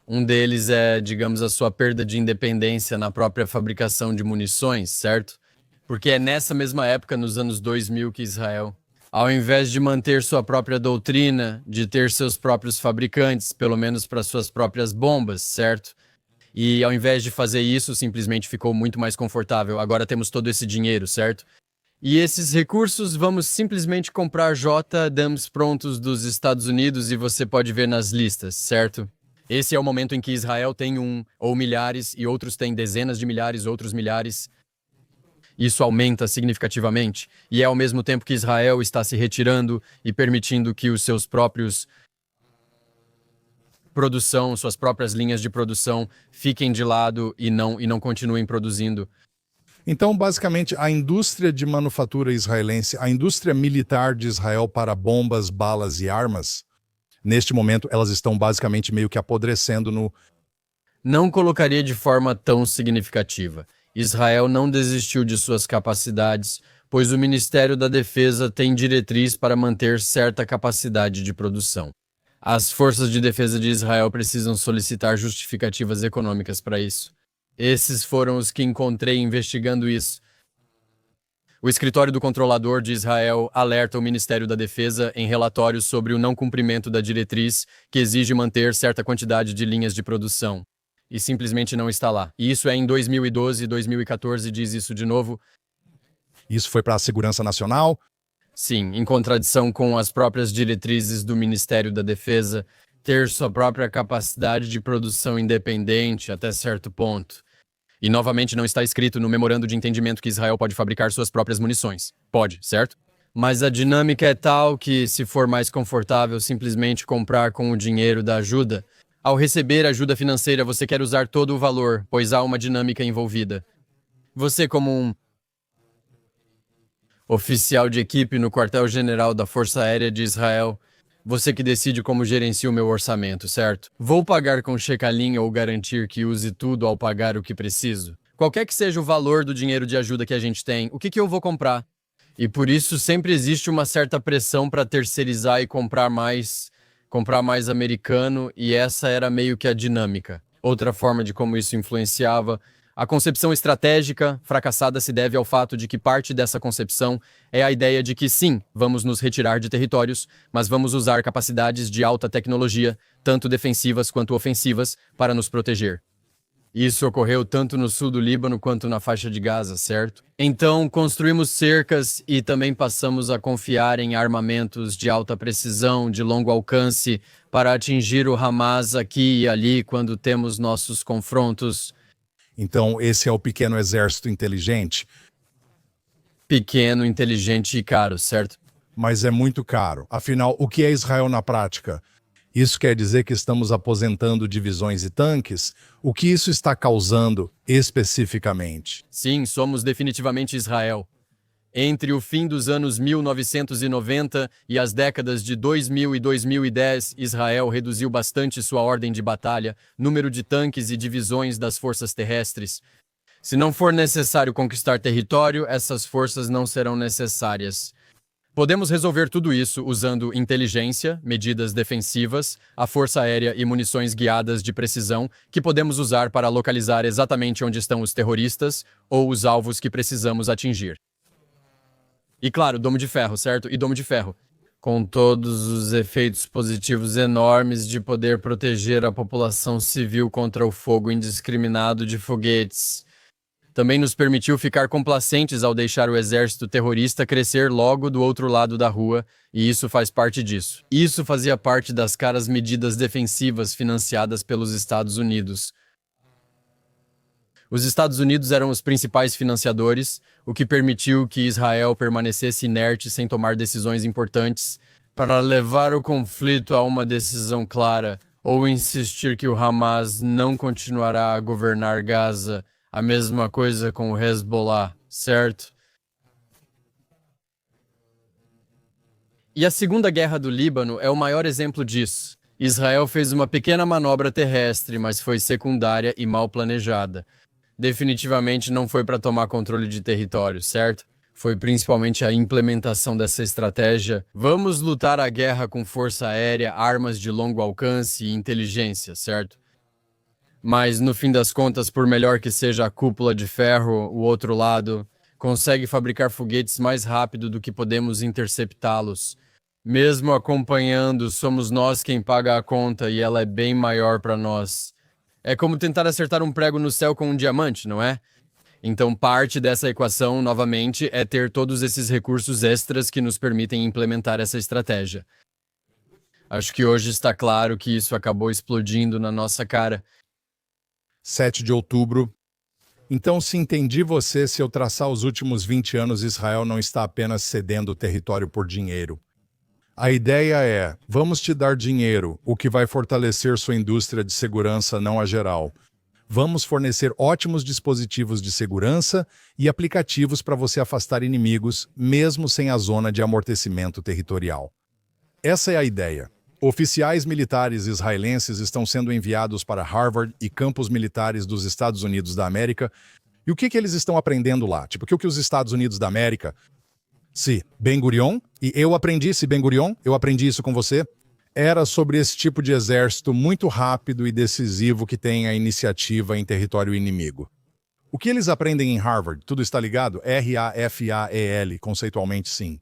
Um deles é, digamos, a sua perda de independência na própria fabricação de munições, certo? Porque é nessa mesma época, nos anos 2000, que Israel, ao invés de manter sua própria doutrina, de ter seus próprios fabricantes, pelo menos para suas próprias bombas, certo? E ao invés de fazer isso, simplesmente ficou muito mais confortável. Agora temos todo esse dinheiro, certo? E esses recursos vamos simplesmente comprar JDAMs prontos dos Estados Unidos e você pode ver nas listas, certo? Esse é o momento em que Israel tem um ou milhares e outros têm dezenas de milhares, outros milhares. Isso aumenta significativamente e é ao mesmo tempo que Israel está se retirando e permitindo que os seus próprios suas próprias linhas de produção fiquem de lado e não continuem produzindo. Então, basicamente, a indústria de manufatura israelense, a indústria militar de Israel para bombas, balas e armas, neste momento, elas estão basicamente meio que apodrecendo no... Não colocaria de forma tão significativa. Israel não desistiu de suas capacidades, pois o Ministério da Defesa tem diretriz para manter certa capacidade de produção. As forças de defesa de Israel precisam solicitar justificativas econômicas para isso. Esses foram os que encontrei investigando isso. O escritório do controlador de Israel alerta o Ministério da Defesa em relatórios sobre o não cumprimento da diretriz que exige manter certa quantidade de linhas de produção. E simplesmente não está lá. E isso é em 2012 e 2014 diz isso de novo. Isso foi para a segurança nacional? Sim, em contradição com as próprias diretrizes do Ministério da Defesa, ter sua própria capacidade de produção independente até certo ponto. E novamente não está escrito no memorando de entendimento que Israel pode fabricar suas próprias munições. Pode, certo? Mas a dinâmica é tal que, se for mais confortável simplesmente comprar com o dinheiro da ajuda, ao receber ajuda financeira você quer usar todo o valor, pois há uma dinâmica envolvida. Você, como um oficial de equipe no quartel-general da Força Aérea de Israel, você que decide como gerencia o meu orçamento, certo? Vou pagar com check-a-linha ou garantir que use tudo ao pagar o que preciso? Qualquer que seja o valor do dinheiro de ajuda que a gente tem, o que eu vou comprar? E por isso sempre existe uma certa pressão para terceirizar e comprar mais americano, e essa era meio que a dinâmica. Outra forma de como isso influenciava. A concepção estratégica fracassada se deve ao fato de que parte dessa concepção é a ideia de que sim, vamos nos retirar de territórios, mas vamos usar capacidades de alta tecnologia, tanto defensivas quanto ofensivas, para nos proteger. Isso ocorreu tanto no sul do Líbano quanto na faixa de Gaza, certo? Então, construímos cercas e também passamos a confiar em armamentos de alta precisão, de longo alcance, para atingir o Hamas aqui e ali quando temos nossos confrontos. Então, esse é o pequeno exército inteligente, Pequeno, inteligente e caro, certo? mas é muito caro. Afinal, o que é Israel na prática? Isso quer dizer que estamos aposentando divisões e tanques? O que isso está causando especificamente? Sim, somos definitivamente Israel. Entre o fim dos anos 1990 e as décadas de 2000 e 2010, Israel reduziu bastante sua ordem de batalha, número de tanques e divisões das forças terrestres. Se não for necessário conquistar território, essas forças não serão necessárias. Podemos resolver tudo isso usando inteligência, medidas defensivas, a força aérea e munições guiadas de precisão que podemos usar para localizar exatamente onde estão os terroristas ou os alvos que precisamos atingir. E claro, domo de ferro, certo? E domo de ferro. Com todos os efeitos positivos enormes de poder proteger a população civil contra o fogo indiscriminado de foguetes. Também nos permitiu ficar complacentes ao deixar o exército terrorista crescer logo do outro lado da rua, e isso faz parte disso. Isso fazia parte das caras medidas defensivas financiadas pelos Estados Unidos. Os Estados Unidos eram os principais financiadores, o que permitiu que Israel permanecesse inerte sem tomar decisões importantes. para levar o conflito a uma decisão clara ou insistir que o Hamas não continuará a governar Gaza, a mesma coisa com o Hezbollah, certo? E a Segunda Guerra do Líbano é o maior exemplo disso. Israel fez uma pequena manobra terrestre, mas foi secundária e mal planejada. Definitivamente não foi para tomar controle de território, certo? Foi principalmente a implementação dessa estratégia. Vamos lutar a guerra com força aérea, armas de longo alcance e inteligência, certo? Mas, no fim das contas, por melhor que seja a cúpula de ferro, o outro lado consegue fabricar foguetes mais rápido do que podemos interceptá-los. Mesmo acompanhando, somos nós quem paga a conta e ela é bem maior para nós. É como tentar acertar um prego no céu com um diamante, não é? Então, parte dessa equação, novamente, é ter todos esses recursos extras que nos permitem implementar essa estratégia. Acho que hoje está claro que isso acabou explodindo na nossa cara. 7 de outubro. Então, se entendi você, se eu traçar os últimos 20 anos, Israel não está apenas cedendo o território por dinheiro. A ideia é, vamos te dar dinheiro, o que vai fortalecer sua indústria de segurança não a geral. Vamos fornecer ótimos dispositivos de segurança e aplicativos para você afastar inimigos, mesmo sem a zona de amortecimento territorial. Essa é a ideia. Oficiais militares israelenses estão sendo enviados para Harvard e campos militares dos Estados Unidos da América. E o que eles estão aprendendo lá? Tipo, o que os Estados Unidos da América... Se Ben-Gurion, e eu aprendi, se Ben-Gurion, eu aprendi isso com você, era sobre esse tipo de exército muito rápido e decisivo que tem a iniciativa em território inimigo. O que eles aprendem em Harvard? Tudo está ligado? RAFAEL, conceitualmente sim.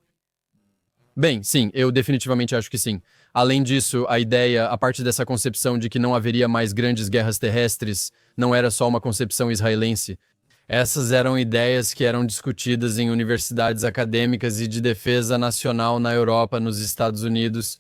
Bem, sim, eu definitivamente acho que sim. Além disso, a ideia, a parte dessa concepção de que não haveria mais grandes guerras terrestres, não era só uma concepção israelense. Essas eram ideias que eram discutidas em universidades acadêmicas e de defesa nacional na Europa, nos Estados Unidos.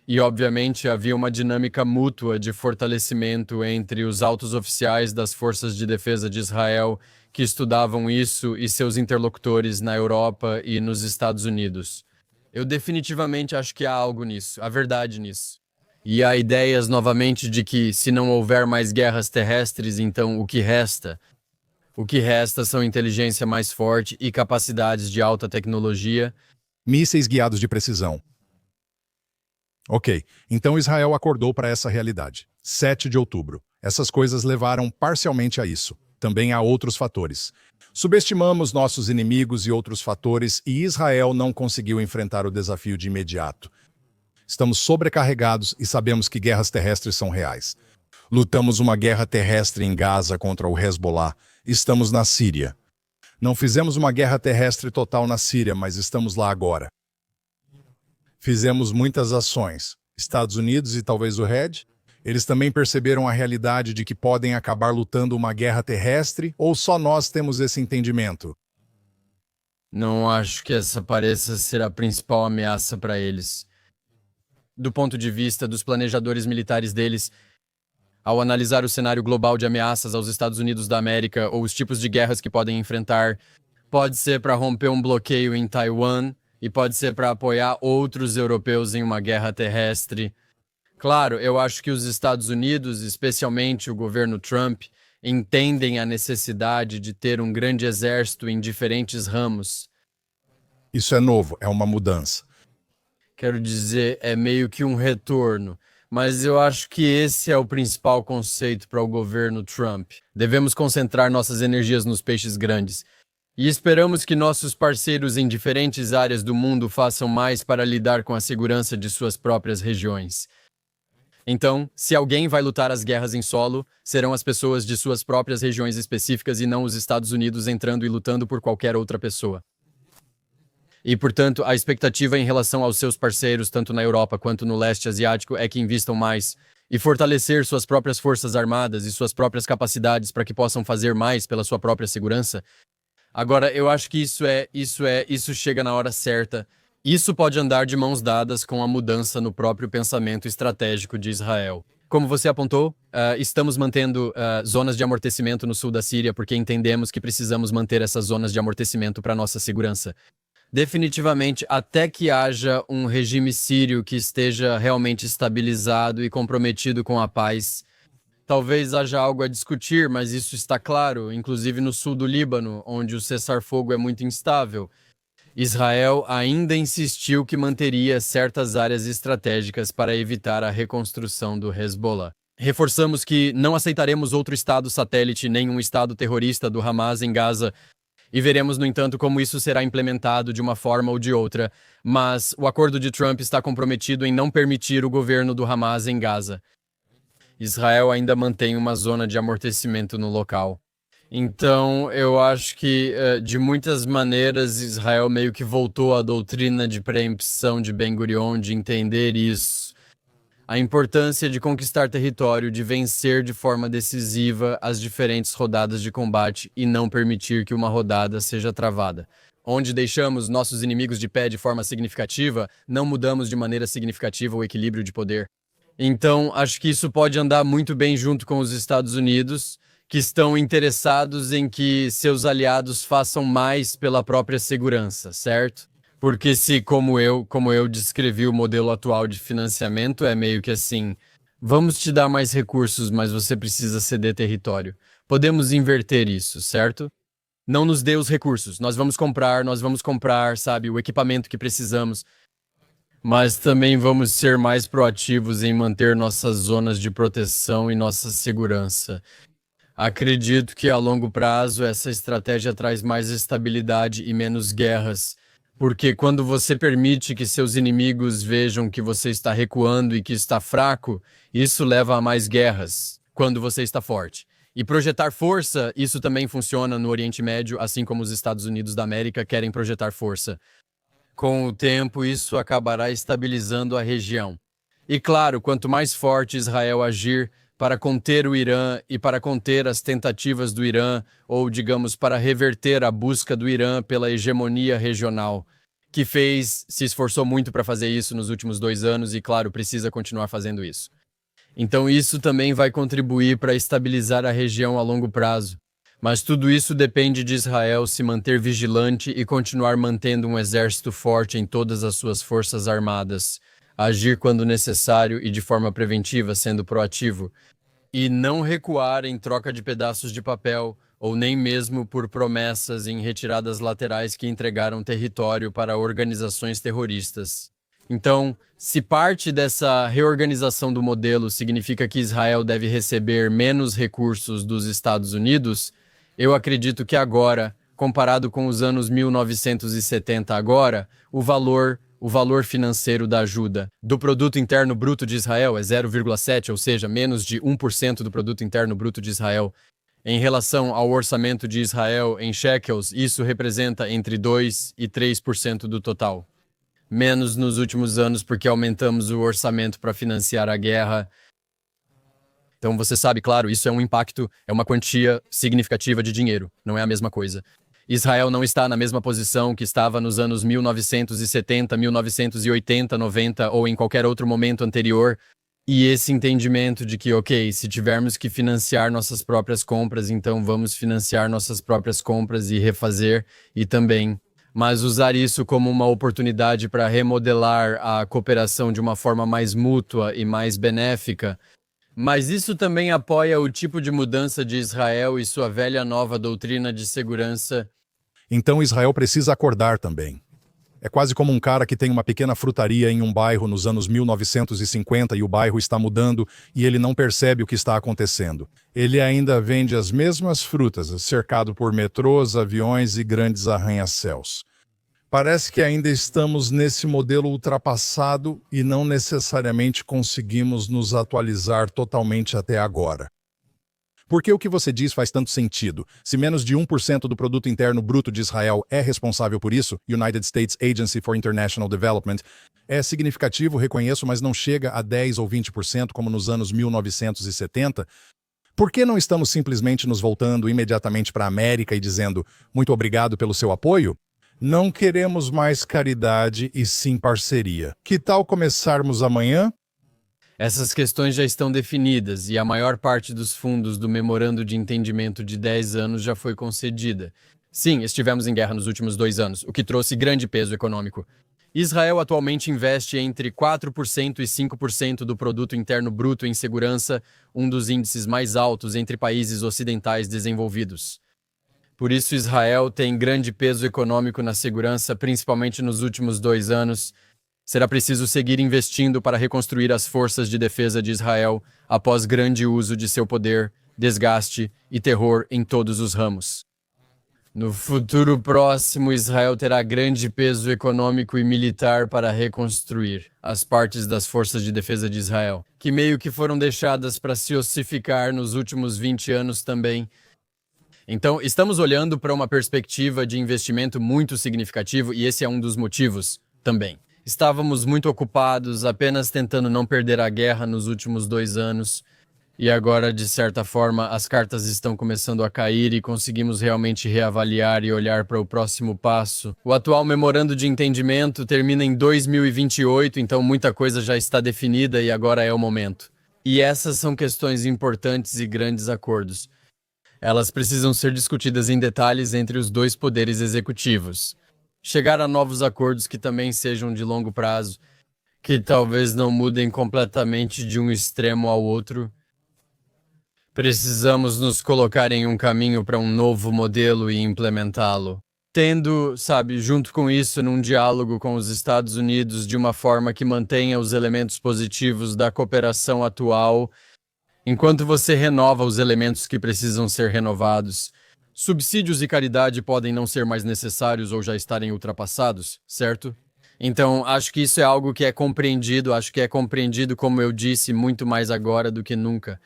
E, obviamente, havia uma dinâmica mútua de fortalecimento entre os altos oficiais das forças de defesa de Israel que estudavam isso e seus interlocutores na Europa e nos Estados Unidos. Eu definitivamente acho que há algo nisso, há verdade nisso. E há ideias, novamente, de que se não houver mais guerras terrestres, então o que resta? O que resta são inteligência mais forte e capacidades de alta tecnologia. Mísseis guiados de precisão. Ok, então Israel acordou para essa realidade. 7 de outubro. Essas coisas levaram parcialmente a isso. Também há outros fatores. Subestimamos nossos inimigos e outros fatores e Israel não conseguiu enfrentar o desafio de imediato. Estamos sobrecarregados e sabemos que guerras terrestres são reais. Lutamos uma guerra terrestre em Gaza contra o Hezbollah. Estamos na Síria. Não fizemos uma guerra terrestre total na Síria, mas estamos lá agora. Fizemos muitas ações. Estados Unidos e talvez o RED, eles também perceberam a realidade de que podem acabar lutando uma guerra terrestre, ou só nós temos esse entendimento? Não acho que essa pareça ser a principal ameaça para eles. Do ponto de vista dos planejadores militares deles, ao analisar o cenário global de ameaças aos Estados Unidos da América ou os tipos de guerras que podem enfrentar, pode ser para romper um bloqueio em Taiwan e pode ser para apoiar outros europeus em uma guerra terrestre. Claro, eu acho que os Estados Unidos, especialmente o governo Trump, entendem a necessidade de ter um grande exército em diferentes ramos. Isso é novo, é uma mudança. Quero dizer, é meio que um retorno. Mas eu acho que esse é o principal conceito para o governo Trump. Devemos concentrar nossas energias nos peixes grandes. E esperamos que nossos parceiros em diferentes áreas do mundo façam mais para lidar com a segurança de suas próprias regiões. Então, se alguém vai lutar as guerras em solo, serão as pessoas de suas próprias regiões específicas e não os Estados Unidos entrando e lutando por qualquer outra pessoa. E, portanto, a expectativa em relação aos seus parceiros, tanto na Europa quanto no leste asiático, é que invistam mais e fortalecer suas próprias forças armadas e suas próprias capacidades para que possam fazer mais pela sua própria segurança. Agora, eu acho que isso chega na hora certa. Isso pode andar de mãos dadas com a mudança no próprio pensamento estratégico de Israel. Como você apontou, estamos mantendo zonas de amortecimento no sul da Síria porque entendemos que precisamos manter essas zonas de amortecimento para nossa segurança. definitivamente, até que haja um regime sírio que esteja realmente estabilizado e comprometido com a paz. Talvez haja algo a discutir, mas isso está claro, inclusive no sul do Líbano, onde o cessar-fogo é muito instável. Israel ainda insistiu que manteria certas áreas estratégicas para evitar a reconstrução do Hezbollah. Reforçamos que não aceitaremos outro estado satélite nem um estado terrorista do Hamas em Gaza e veremos, no entanto, como isso será implementado de uma forma ou de outra, mas o acordo de Trump está comprometido em não permitir o governo do Hamas em Gaza. Israel ainda mantém uma zona de amortecimento no local. Então, eu acho que, de muitas maneiras, Israel meio que voltou à doutrina de preempção de Ben-Gurion, de entender isso. A importância de conquistar território, de vencer de forma decisiva as diferentes rodadas de combate e não permitir que uma rodada seja travada. Onde deixamos nossos inimigos de pé de forma significativa, não mudamos de maneira significativa o equilíbrio de poder. Então, acho que isso pode andar muito bem junto com os Estados Unidos, que estão interessados em que seus aliados façam mais pela própria segurança, certo? Porque se, como eu descrevi o modelo atual de financiamento, é meio que assim, vamos te dar mais recursos, mas você precisa ceder território. Podemos inverter isso, certo? Não nos dê os recursos, nós vamos comprar, sabe, o equipamento que precisamos. Mas também vamos ser mais proativos em manter nossas zonas de proteção e nossa segurança. Acredito que a longo prazo essa estratégia traz mais estabilidade e menos guerras, porque quando você permite que seus inimigos vejam que você está recuando e que está fraco, isso leva a mais guerras quando você está forte. E projetar força, isso também funciona no Oriente Médio, assim como os Estados Unidos da América querem projetar força. Com o tempo, isso acabará estabilizando a região. E claro, quanto mais forte Israel agir para conter o Irã e para conter as tentativas do Irã, ou, digamos, para reverter a busca do Irã pela hegemonia regional, que se esforçou muito para fazer isso nos últimos 2 anos e, claro, precisa continuar fazendo isso. Então, isso também vai contribuir para estabilizar a região a longo prazo. Mas tudo isso depende de Israel se manter vigilante e continuar mantendo um exército forte em todas as suas forças armadas, agir quando necessário e de forma preventiva, sendo proativo, e não recuar em troca de pedaços de papel ou nem mesmo por promessas em retiradas laterais que entregaram território para organizações terroristas. Então, se parte dessa reorganização do modelo significa que Israel deve receber menos recursos dos Estados Unidos, eu acredito que agora, comparado com os anos 1970 agora, o valor financeiro da ajuda do produto interno bruto de Israel é 0,7, ou seja, menos de 1% do produto interno bruto de Israel. Em relação ao orçamento de Israel em shekels, isso representa entre 2 e 3% do total. Menos nos últimos anos porque aumentamos o orçamento para financiar a guerra. Então você sabe, claro, isso é um impacto, é uma quantia significativa de dinheiro, não é a mesma coisa. Israel não está na mesma posição que estava nos anos 1970, 1980, 90 ou em qualquer outro momento anterior. E esse entendimento de que, ok, se tivermos que financiar nossas próprias compras, então vamos financiar nossas próprias compras e refazer e também. Mas usar isso como uma oportunidade para remodelar a cooperação de uma forma mais mútua e mais benéfica. Mas isso também apoia o tipo de mudança de Israel e sua velha nova doutrina de segurança. Então Israel precisa acordar também. É quase como um cara que tem uma pequena frutaria em um bairro nos anos 1950 e o bairro está mudando e ele não percebe o que está acontecendo. Ele ainda vende as mesmas frutas, cercado por metrôs, aviões e grandes arranha-céus. Parece que ainda estamos nesse modelo ultrapassado e não necessariamente conseguimos nos atualizar totalmente até agora. Porque o que você diz faz tanto sentido. Se menos de 1% do produto interno bruto de Israel é responsável por isso, United States Agency for International Development, é significativo, reconheço, mas não chega a 10 ou 20% como nos anos 1970, por que não estamos simplesmente nos voltando imediatamente para a América e dizendo muito obrigado pelo seu apoio? Não queremos mais caridade e sim parceria. Que tal começarmos amanhã? Essas questões já estão definidas e a maior parte dos fundos do memorando de entendimento de 10 anos já foi concedida. Sim, estivemos em guerra nos últimos 2 anos, o que trouxe grande peso econômico. Israel atualmente investe entre 4% e 5% do produto interno bruto em segurança, um dos índices mais altos entre países ocidentais desenvolvidos. Por isso, Israel tem grande peso econômico na segurança, principalmente nos últimos 2 anos. Será preciso seguir investindo para reconstruir as forças de defesa de Israel após grande uso de seu poder, desgaste e terror em todos os ramos. No futuro próximo, Israel terá grande peso econômico e militar para reconstruir as partes das forças de defesa de Israel, que meio que foram deixadas para se ossificar nos últimos 20 anos também. Então, estamos olhando para uma perspectiva de investimento muito significativo e esse é um dos motivos também. Estávamos muito ocupados apenas tentando não perder a guerra nos últimos 2 anos. E agora, de certa forma, as cartas estão começando a cair e conseguimos realmente reavaliar e olhar para o próximo passo. O atual memorando de entendimento termina em 2028, então muita coisa já está definida e agora é o momento. E essas são questões importantes e grandes acordos. Elas precisam ser discutidas em detalhes entre os dois poderes executivos. Chegar a novos acordos que também sejam de longo prazo, que talvez não mudem completamente de um extremo ao outro. Precisamos nos colocar em um caminho para um novo modelo e implementá-lo. Tendo, junto com isso, num diálogo com os Estados Unidos de uma forma que mantenha os elementos positivos da cooperação atual, enquanto você renova os elementos que precisam ser renovados. Subsídios e caridade podem não ser mais necessários ou já estarem ultrapassados, certo? Então, acho que isso é algo que é compreendido, como eu disse, muito mais agora do que nunca.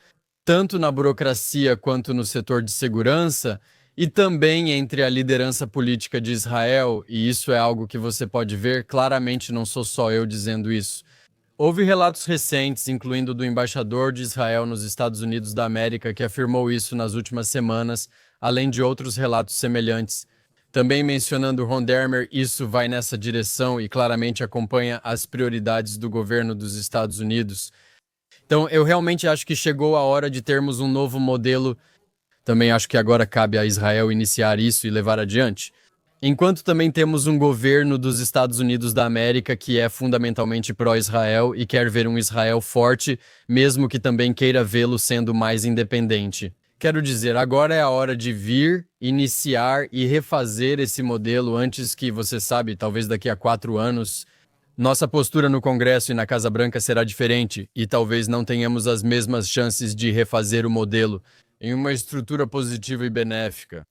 Tanto na burocracia quanto no setor de segurança, e também entre a liderança política de Israel, e isso é algo que você pode ver, claramente não sou só eu dizendo isso. Houve relatos recentes, incluindo do embaixador de Israel nos Estados Unidos da América, que afirmou isso nas últimas semanas, além de outros relatos semelhantes. Também mencionando Ron Dermer, isso vai nessa direção e claramente acompanha as prioridades do governo dos Estados Unidos. Então, eu realmente acho que chegou a hora de termos um novo modelo. Também acho que agora cabe a Israel iniciar isso e levar adiante. Enquanto também temos um governo dos Estados Unidos da América que é fundamentalmente pró-Israel e quer ver um Israel forte, mesmo que também queira vê-lo sendo mais independente. Quero dizer, agora é a hora de vir, iniciar e refazer esse modelo antes que, você sabe, talvez daqui a 4 anos... Nossa postura no Congresso e na Casa Branca será diferente e talvez não tenhamos as mesmas chances de refazer o modelo em uma estrutura positiva e benéfica.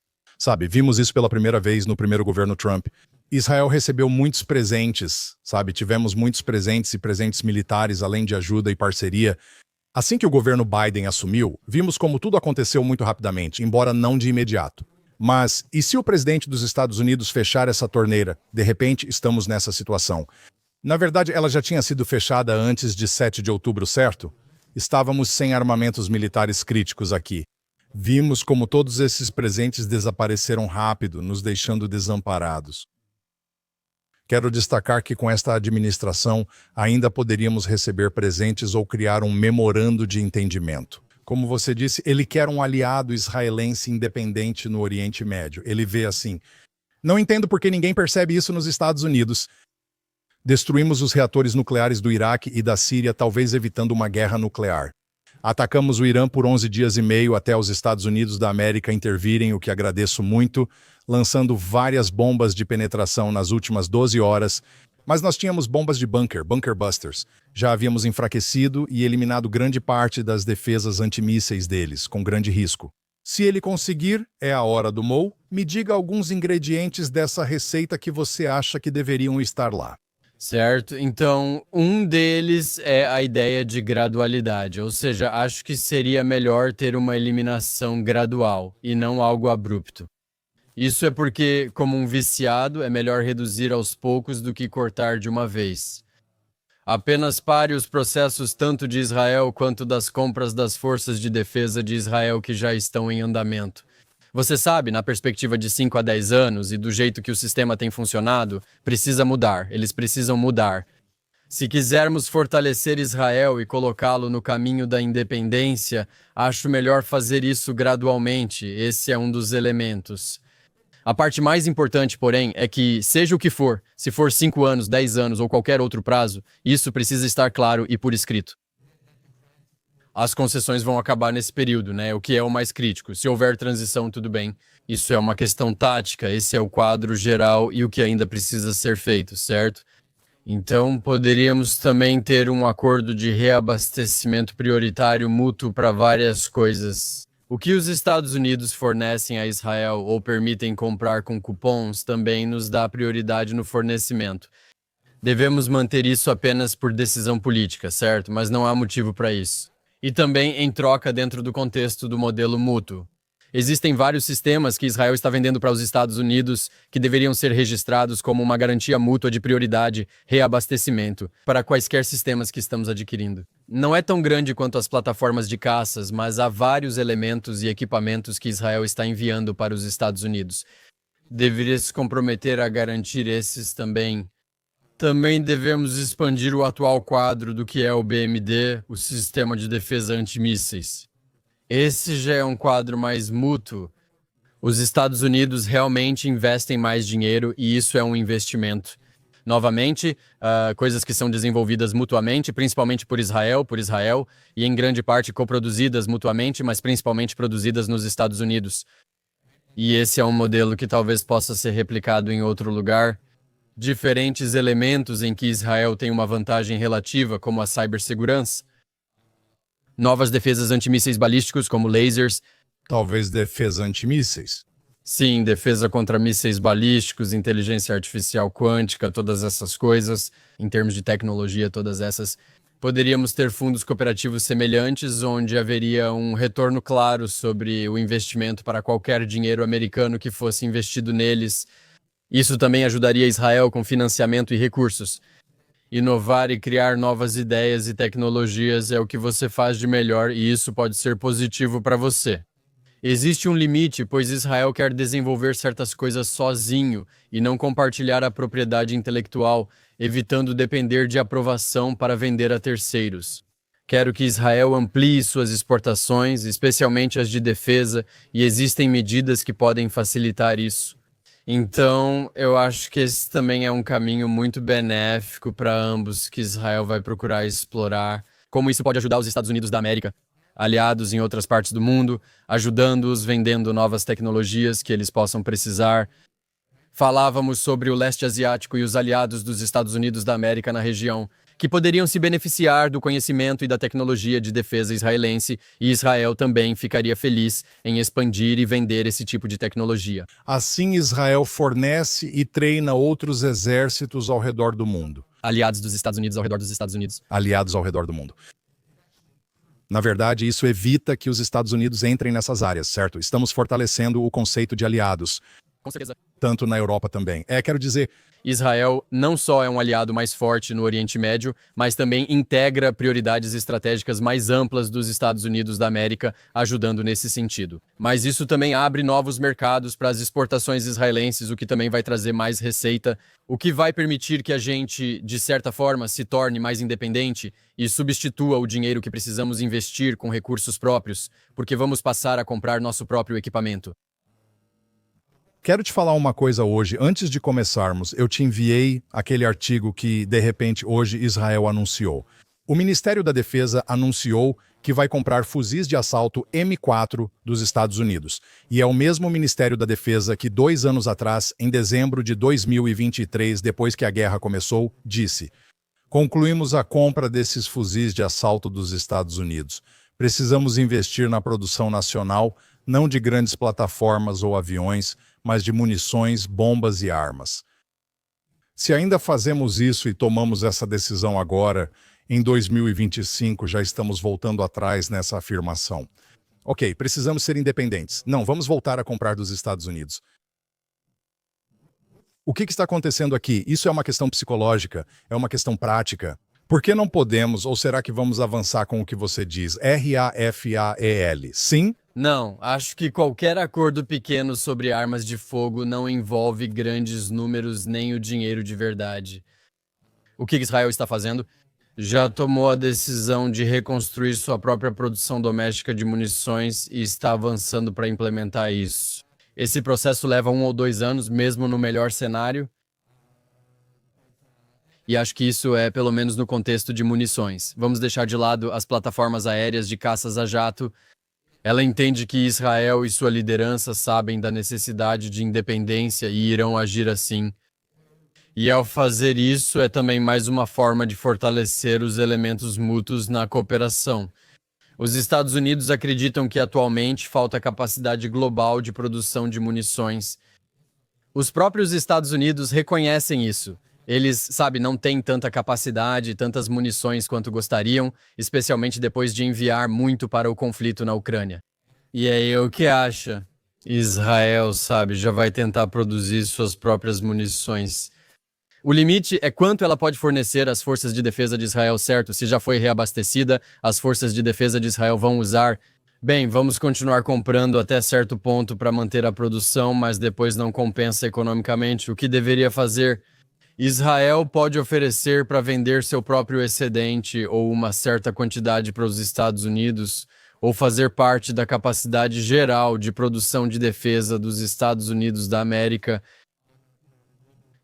Vimos isso pela primeira vez no primeiro governo Trump. Israel recebeu muitos presentes, tivemos muitos presentes e presentes militares, além de ajuda e parceria. Assim que o governo Biden assumiu, vimos como tudo aconteceu muito rapidamente, embora não de imediato. Mas, e se o presidente dos Estados Unidos fechar essa torneira? De repente, estamos nessa situação. Na verdade, ela já tinha sido fechada antes de 7 de outubro, certo? Estávamos sem armamentos militares críticos aqui. Vimos como todos esses presentes desapareceram rápido, nos deixando desamparados. Quero destacar que com esta administração ainda poderíamos receber presentes ou criar um memorando de entendimento. Como você disse, ele quer um aliado israelense independente no Oriente Médio. Ele vê assim. Não entendo por que ninguém percebe isso nos Estados Unidos. Destruímos os reatores nucleares do Iraque e da Síria, talvez evitando uma guerra nuclear. Atacamos o Irã por 11 dias e meio até os Estados Unidos da América intervirem, o que agradeço muito, lançando várias bombas de penetração nas últimas 12 horas, mas nós tínhamos bombas de bunker busters. Já havíamos enfraquecido e eliminado grande parte das defesas antimísseis deles, com grande risco. Se ele conseguir, é a hora do Mo. Me diga alguns ingredientes dessa receita que você acha que deveriam estar lá. Certo, então um deles é a ideia de gradualidade, ou seja, acho que seria melhor ter uma eliminação gradual e não algo abrupto. Isso é porque, como um viciado, é melhor reduzir aos poucos do que cortar de uma vez. Apenas pare os processos tanto de Israel quanto das compras das forças de defesa de Israel que já estão em andamento. Você sabe, na perspectiva de 5 a 10 anos e do jeito que o sistema tem funcionado, precisa mudar, eles precisam mudar. Se quisermos fortalecer Israel e colocá-lo no caminho da independência, acho melhor fazer isso gradualmente, esse é um dos elementos. A parte mais importante, porém, é que, seja o que for, se for 5 anos, 10 anos ou qualquer outro prazo, isso precisa estar claro e por escrito. As concessões vão acabar nesse período, né? O que é o mais crítico. Se houver transição, tudo bem. Isso é uma questão tática, esse é o quadro geral e o que ainda precisa ser feito, certo? Então, poderíamos também ter um acordo de reabastecimento prioritário mútuo para várias coisas. O que os Estados Unidos fornecem a Israel ou permitem comprar com cupons também nos dá prioridade no fornecimento. Devemos manter isso apenas por decisão política, certo? Mas não há motivo para isso. E também em troca dentro do contexto do modelo mútuo. Existem vários sistemas que Israel está vendendo para os Estados Unidos que deveriam ser registrados como uma garantia mútua de prioridade, reabastecimento, para quaisquer sistemas que estamos adquirindo. Não é tão grande quanto as plataformas de caças, mas há vários elementos e equipamentos que Israel está enviando para os Estados Unidos. Deveria se comprometer a garantir esses também. Também devemos expandir o atual quadro do que é o BMD, o Sistema de Defesa Antimísseis. Esse já é um quadro mais mútuo. Os Estados Unidos realmente investem mais dinheiro e isso é um investimento. Novamente, coisas que são desenvolvidas mutuamente, principalmente por Israel, e em grande parte coproduzidas mutuamente, mas principalmente produzidas nos Estados Unidos. E esse é um modelo que talvez possa ser replicado em outro lugar. Diferentes elementos em que Israel tem uma vantagem relativa, como a cibersegurança. Novas defesas antimísseis balísticos, como lasers. Talvez defesa antimísseis. Sim, defesa contra mísseis balísticos, inteligência artificial quântica, todas essas coisas, em termos de tecnologia, todas essas. Poderíamos ter fundos cooperativos semelhantes, onde haveria um retorno claro sobre o investimento para qualquer dinheiro americano que fosse investido neles. Isso também ajudaria Israel com financiamento e recursos. Inovar e criar novas ideias e tecnologias é o que você faz de melhor e isso pode ser positivo para você. Existe um limite, pois Israel quer desenvolver certas coisas sozinho e não compartilhar a propriedade intelectual, evitando depender de aprovação para vender a terceiros. Quero que Israel amplie suas exportações, especialmente as de defesa, e existem medidas que podem facilitar isso. Então, eu acho que esse também é um caminho muito benéfico para ambos que Israel vai procurar explorar. Como isso pode ajudar os Estados Unidos da América, aliados em outras partes do mundo, ajudando-os vendendo novas tecnologias que eles possam precisar. Falávamos sobre o leste asiático e os aliados dos Estados Unidos da América na região, que poderiam se beneficiar do conhecimento e da tecnologia de defesa israelense, e Israel também ficaria feliz em expandir e vender esse tipo de tecnologia. Assim, Israel fornece e treina outros exércitos ao redor do mundo. Aliados dos Estados Unidos ao redor dos Estados Unidos. Aliados ao redor do mundo. Na verdade, isso evita que os Estados Unidos entrem nessas áreas, certo? Estamos fortalecendo o conceito de aliados. Com certeza. Tanto na Europa também. Quero dizer, Israel não só é um aliado mais forte no Oriente Médio, mas também integra prioridades estratégicas mais amplas dos Estados Unidos da América, ajudando nesse sentido. Mas isso também abre novos mercados para as exportações israelenses, o que também vai trazer mais receita, o que vai permitir que a gente, de certa forma, se torne mais independente e substitua o dinheiro que precisamos investir com recursos próprios, porque vamos passar a comprar nosso próprio equipamento. quero te falar uma coisa hoje. Antes de começarmos, eu te enviei aquele artigo que, de repente, hoje Israel anunciou. O Ministério da Defesa anunciou que vai comprar fuzis de assalto M4 dos Estados Unidos. E é o mesmo Ministério da Defesa que 2 anos atrás, em dezembro de 2023, depois que a guerra começou, disse: concluímos a compra desses fuzis de assalto dos Estados Unidos. Precisamos investir na produção nacional, não de grandes plataformas ou aviões, mas de munições, bombas e armas. Se ainda fazemos isso e tomamos essa decisão agora, em 2025 já estamos voltando atrás nessa afirmação. Ok, precisamos ser independentes. Não, vamos voltar a comprar dos Estados Unidos. O que está acontecendo aqui? Isso é uma questão psicológica, é uma questão prática. Por que não podemos, ou será que vamos avançar com o que você diz? RAFAEL. Sim? Não, acho que qualquer acordo pequeno sobre armas de fogo não envolve grandes números nem o dinheiro de verdade. O que Israel está fazendo? Já tomou a decisão de reconstruir sua própria produção doméstica de munições e está avançando para implementar isso. Esse processo leva 1 ou 2 anos, mesmo no melhor cenário. E acho que isso é pelo menos no contexto de munições. Vamos deixar de lado as plataformas aéreas de caças a jato. Ela entende que Israel e sua liderança sabem da necessidade de independência e irão agir assim. E ao fazer isso, é também mais uma forma de fortalecer os elementos mútuos na cooperação. Os Estados Unidos acreditam que atualmente falta capacidade global de produção de munições. Os próprios Estados Unidos reconhecem isso. Eles, não têm tanta capacidade, tantas munições quanto gostariam, especialmente depois de enviar muito para o conflito na Ucrânia. E aí, o que acha? Israel, já vai tentar produzir suas próprias munições. O limite é quanto ela pode fornecer às forças de defesa de Israel, certo? Se já foi reabastecida, as forças de defesa de Israel vão usar. Bem, vamos continuar comprando até certo ponto para manter a produção, mas depois não compensa economicamente. O que deveria fazer? Israel pode oferecer para vender seu próprio excedente ou uma certa quantidade para os Estados Unidos, ou fazer parte da capacidade geral de produção de defesa dos Estados Unidos da América.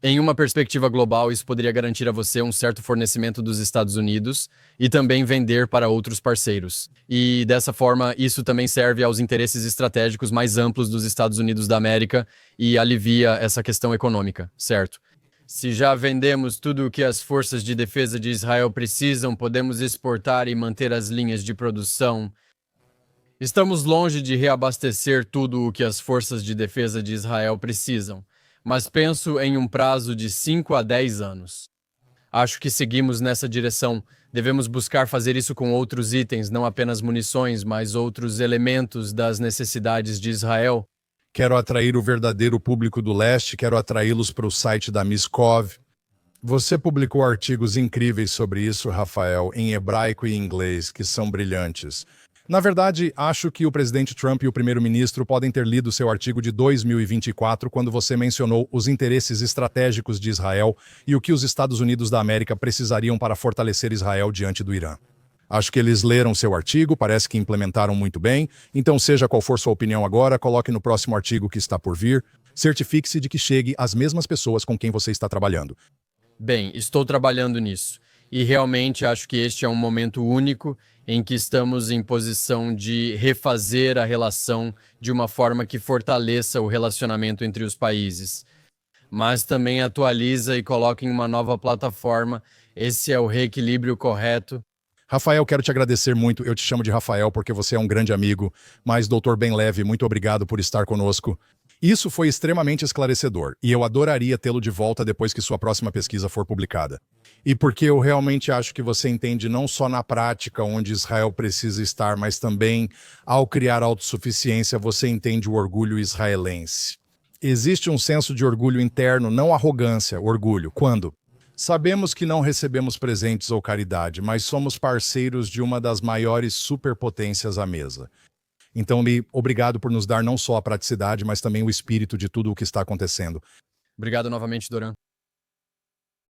Em uma perspectiva global, isso poderia garantir a você um certo fornecimento dos Estados Unidos e também vender para outros parceiros. E dessa forma, isso também serve aos interesses estratégicos mais amplos dos Estados Unidos da América e alivia essa questão econômica, certo? Se já vendemos tudo o que as forças de defesa de Israel precisam, podemos exportar e manter as linhas de produção. Estamos longe de reabastecer tudo o que as forças de defesa de Israel precisam, mas penso em um prazo de 5 a 10 anos. Acho que seguimos nessa direção. Devemos buscar fazer isso com outros itens, não apenas munições, mas outros elementos das necessidades de Israel. Quero atrair o verdadeiro público do leste, quero atraí-los para o site da Miskov. Você publicou artigos incríveis sobre isso, Rafael, em hebraico e inglês, que são brilhantes. Na verdade, acho que o presidente Trump e o primeiro-ministro podem ter lido seu artigo de 2024 quando você mencionou os interesses estratégicos de Israel e o que os Estados Unidos da América precisariam para fortalecer Israel diante do Irã. Acho que eles leram seu artigo, parece que implementaram muito bem, então seja qual for sua opinião agora, coloque no próximo artigo que está por vir, certifique-se de que chegue às mesmas pessoas com quem você está trabalhando. Bem, estou trabalhando nisso. E realmente acho que este é um momento único em que estamos em posição de refazer a relação de uma forma que fortaleça o relacionamento entre os países. Mas também atualiza e coloca em uma nova plataforma. Esse é o reequilíbrio correto. Rafael, quero te agradecer muito. Eu te chamo de Rafael porque você é um grande amigo. Mas, Dr. Ben Leve, muito obrigado por estar conosco. Isso foi extremamente esclarecedor, e eu adoraria tê-lo de volta depois que sua próxima pesquisa for publicada. E porque eu realmente acho que você entende não só na prática onde Israel precisa estar, mas também, ao criar autossuficiência, você entende o orgulho israelense. Existe um senso de orgulho interno, não arrogância, orgulho. Quando? Sabemos que não recebemos presentes ou caridade, mas somos parceiros de uma das maiores superpotências à mesa. Então, obrigado por nos dar não só a praticidade, mas também o espírito de tudo o que está acontecendo. Obrigado novamente, Doran.